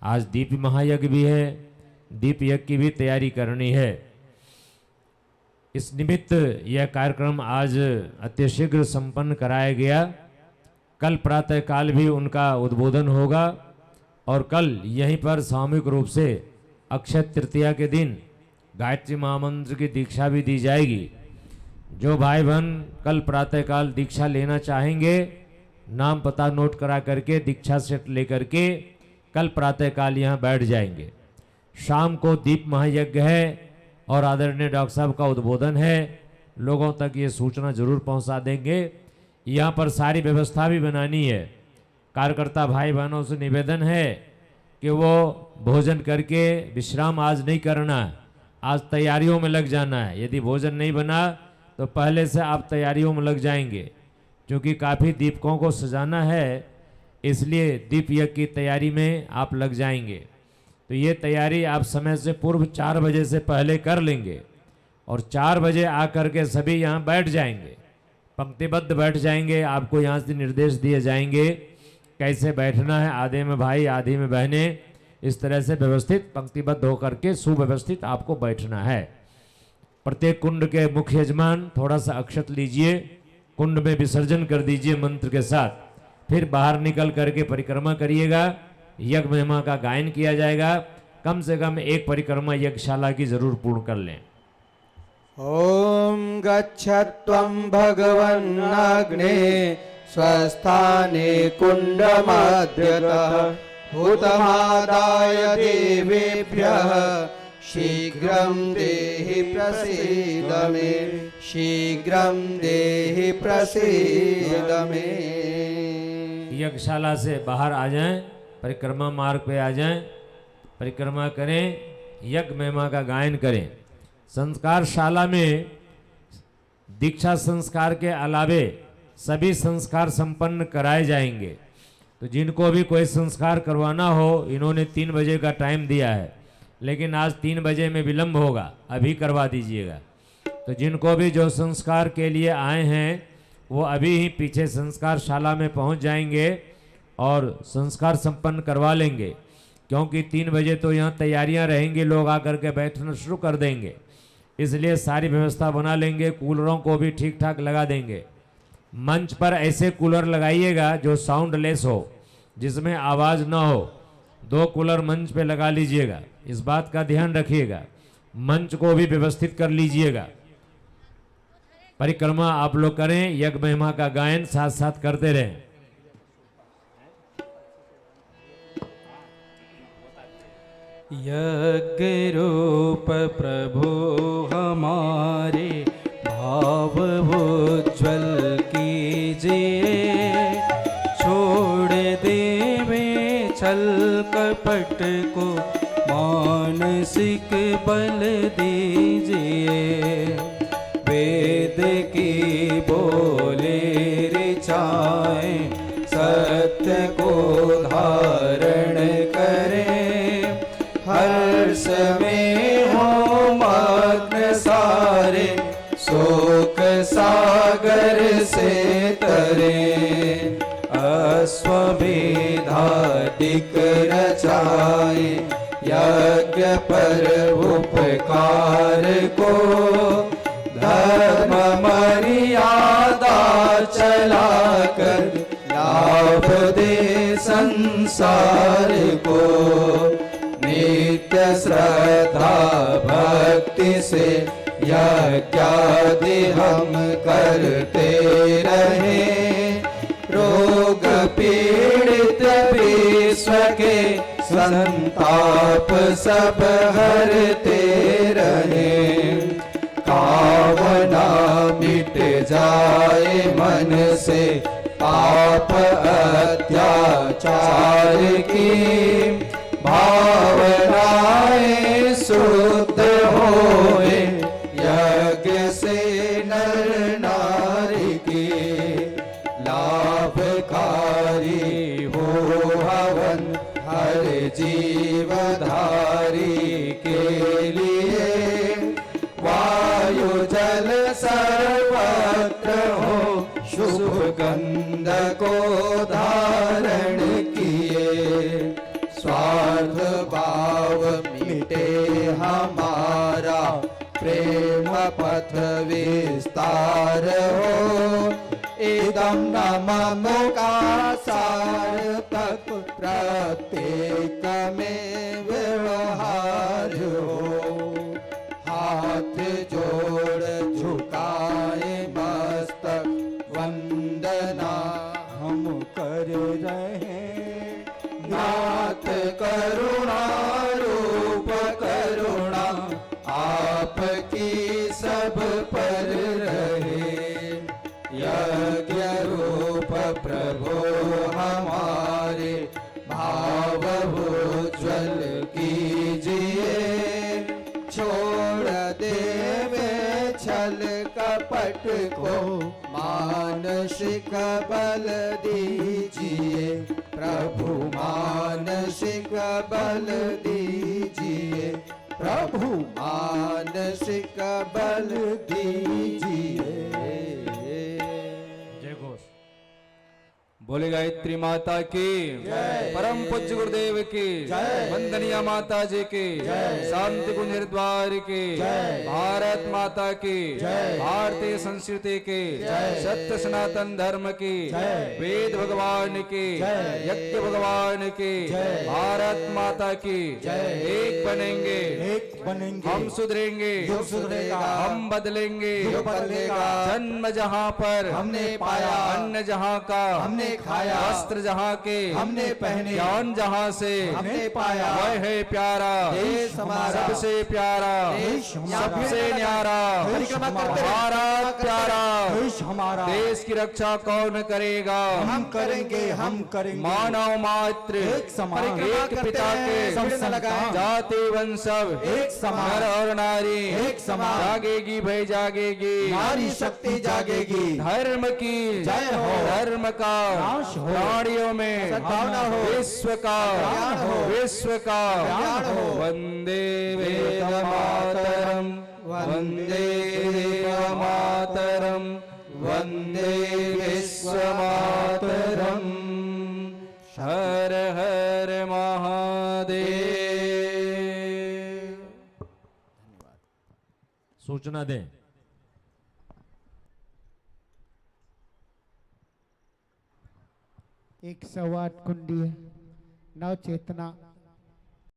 आज दीप महायज्ञ भी है, दीप यज्ञ की भी तैयारी करनी है। इस निमित्त यह कार्यक्रम आज अतिशीघ्र संपन्न कराया गया। कल प्रातः काल भी उनका उद्बोधन होगा और कल यहीं पर सामूहिक रूप से अक्षय तृतीया के दिन गायत्री महामंत्र की दीक्षा भी दी जाएगी। जो भाई बहन कल प्रातःकाल दीक्षा लेना चाहेंगे, नाम पता नोट करा करके दीक्षा सेट लेकर के कल प्रातःकाल यहाँ बैठ जाएंगे। शाम को दीप महायज्ञ है और आदरणीय डॉक्टर साहब का उद्बोधन है। लोगों तक ये सूचना जरूर पहुँचा देंगे। यहाँ पर सारी व्यवस्था भी बनानी है। कार्यकर्ता भाई बहनों से निवेदन है कि वो भोजन करके विश्राम आज नहीं करना है, आज तैयारियों में लग जाना है। यदि भोजन नहीं बना तो पहले से आप तैयारियों में लग जाएंगे, क्योंकि काफ़ी दीपकों को सजाना है, इसलिए दीप यज्ञ की तैयारी में आप लग जाएंगे। तो ये तैयारी आप समय से पूर्व 4 बजे से पहले कर लेंगे और 4 बजे आकर के सभी यहाँ बैठ जाएंगे, पंक्तिबद्ध बैठ जाएंगे। आपको यहाँ से निर्देश दिए जाएंगे कैसे बैठना है, आधे में भाई आधे में बहनें, इस तरह से व्यवस्थित पंक्तिबद्ध होकर के सुव्यवस्थित आपको बैठना है। प्रत्येक कुंड के मुख्य यजमान थोड़ा सा अक्षत लीजिए, कुंड में विसर्जन कर दीजिए मंत्र के साथ, फिर बाहर निकल करके परिक्रमा करिएगा। यज्ञ महिमा का गायन किया जाएगा। कम से कम एक परिक्रमा यज्ञशाला की जरूर पूर्ण कर लें। ओम गच्छत्वं भगवन्नग्ने स्वस्थाने कुण्डमध्यतः हुतमादाय देवेभ्यः शीघ्रं देहि प्रसीद मे, शीघ्रं देहि प्रसीद मे। यज्ञशाला से बाहर आ जाएं, परिक्रमा मार्ग पे आ जाएं, परिक्रमा करें, यज्ञ महिमा का गायन करें। संस्कार शाला में दीक्षा संस्कार के अलावे सभी संस्कार संपन्न कराए जाएंगे। तो जिनको भी कोई संस्कार करवाना हो, इन्होंने 3 बजे का टाइम दिया है, लेकिन आज 3 बजे में विलंब होगा, अभी करवा दीजिएगा। तो जिनको भी जो संस्कार के लिए आए हैं वो अभी ही पीछे संस्कार शाला में पहुंच जाएंगे और संस्कार संपन्न करवा लेंगे, क्योंकि 3 बजे तो यहाँ तैयारियां रहेंगी, लोग आकर के बैठना शुरू कर देंगे। इसलिए सारी व्यवस्था बना लेंगे, कूलरों को भी ठीक ठाक लगा देंगे। मंच पर ऐसे कूलर लगाइएगा जो साउंड लेस हो, जिसमें आवाज़ ना हो। 2 कूलर मंच पे लगा लीजिएगा, इस बात का ध्यान रखिएगा। मंच को भी व्यवस्थित कर लीजिएगा। परिक्रमा आप लोग करें, यज्ञ महिमा का गायन साथ साथ करते रहें। यज्ञ रूप प्रभु हमारे भाव उज्ज्वल कीजिए, छोड़ देवे छल कपट को मानसिक बल दीजिए। वेद की बोले ऋचाएं सत्य धारण करें, हर्ष में हो मग्न सारे, शोक सागर से तरे। अश्वमेधादिक रचाए, यज्ञ पर उपकार को, धर्म मर्यादा चलाकर लाभ दे संसार को। नित्य श्रद्धा भक्ति से यज्ञादि हम करते रहे, रोग पीड़ित विश्व के संताप सब हरते रहे। कामना मिट जाए मन से, पाप अत्याचार की, भावनाएं शुद्ध होए, यज्ञ से नर नारी की। लाभकारी हो हवन हर जीवधारी के लिए, वायु जल सर्वत्र हो, शुभ गंध को धारण किए। स्वार्थ भाव मिटे हमारा, प्रेम पथ विस्तार हो, इदम न मम का सार्थक, प्रत्येक में व्यवहार हो। हाथ जोड़ झुकाए मस्तक, वंदना हम कर रहे। नाथ करुणा रूप करुणा, आपकी सब पर रहे। यज्ञ रूप प्रभु हमारे, भाव उज्ज्वल कीजिए। छोड़ देवे छल कपट को, मानसिक बल दीजिए। प्रभु मानसिक बल दीजिए, प्रभु मानसिक बल दीजिए। जय घोष। बोले गायत्री माता की परम पूज्य गुरुदेव की वंदनीय माता जी की शांति कुंज हरिद्वार की भारत माता की भारतीय संस्कृति की सत्य सनातन धर्म की वेद भगवान की यज्ञ भगवान की भारत माता की एक बनेंगे हम सुधरेंगे हम बदलेंगे जन्म जहाँ पर हमने पाया, अन्न जहाँ का हमने खाया, वस्त्र जहाँ के हमने पहने, ज्ञान जहाँ से हमने पाया। वह है प्यारा देश हमारा, सबसे प्यारा देश हमारा, सबसे न्यारा परिक्रमा करते रहे। हमारा प्यारा देश हमारा, देश की रक्षा कौन करेगा? हम करेंगे, हम करेंगे। मानव मात्र एक समान, एक पिता के जाति वंशव एक समान, नर और नारी एक समान। जागेगी भाई जागेगी, नारी शक्ति जागेगी। धर्म की जय हो, धर्म का नाश हो, प्राणियों में सद्भावना हो, विश्व का कल्याण हो, विश्व का कल्याण हो। वंदे वेद मातरम वंदे वेद मातरम वंदे विश्व मातरम। हर हर महादेव। सूचना दें। एक 108 कुंडी है, नव चेतना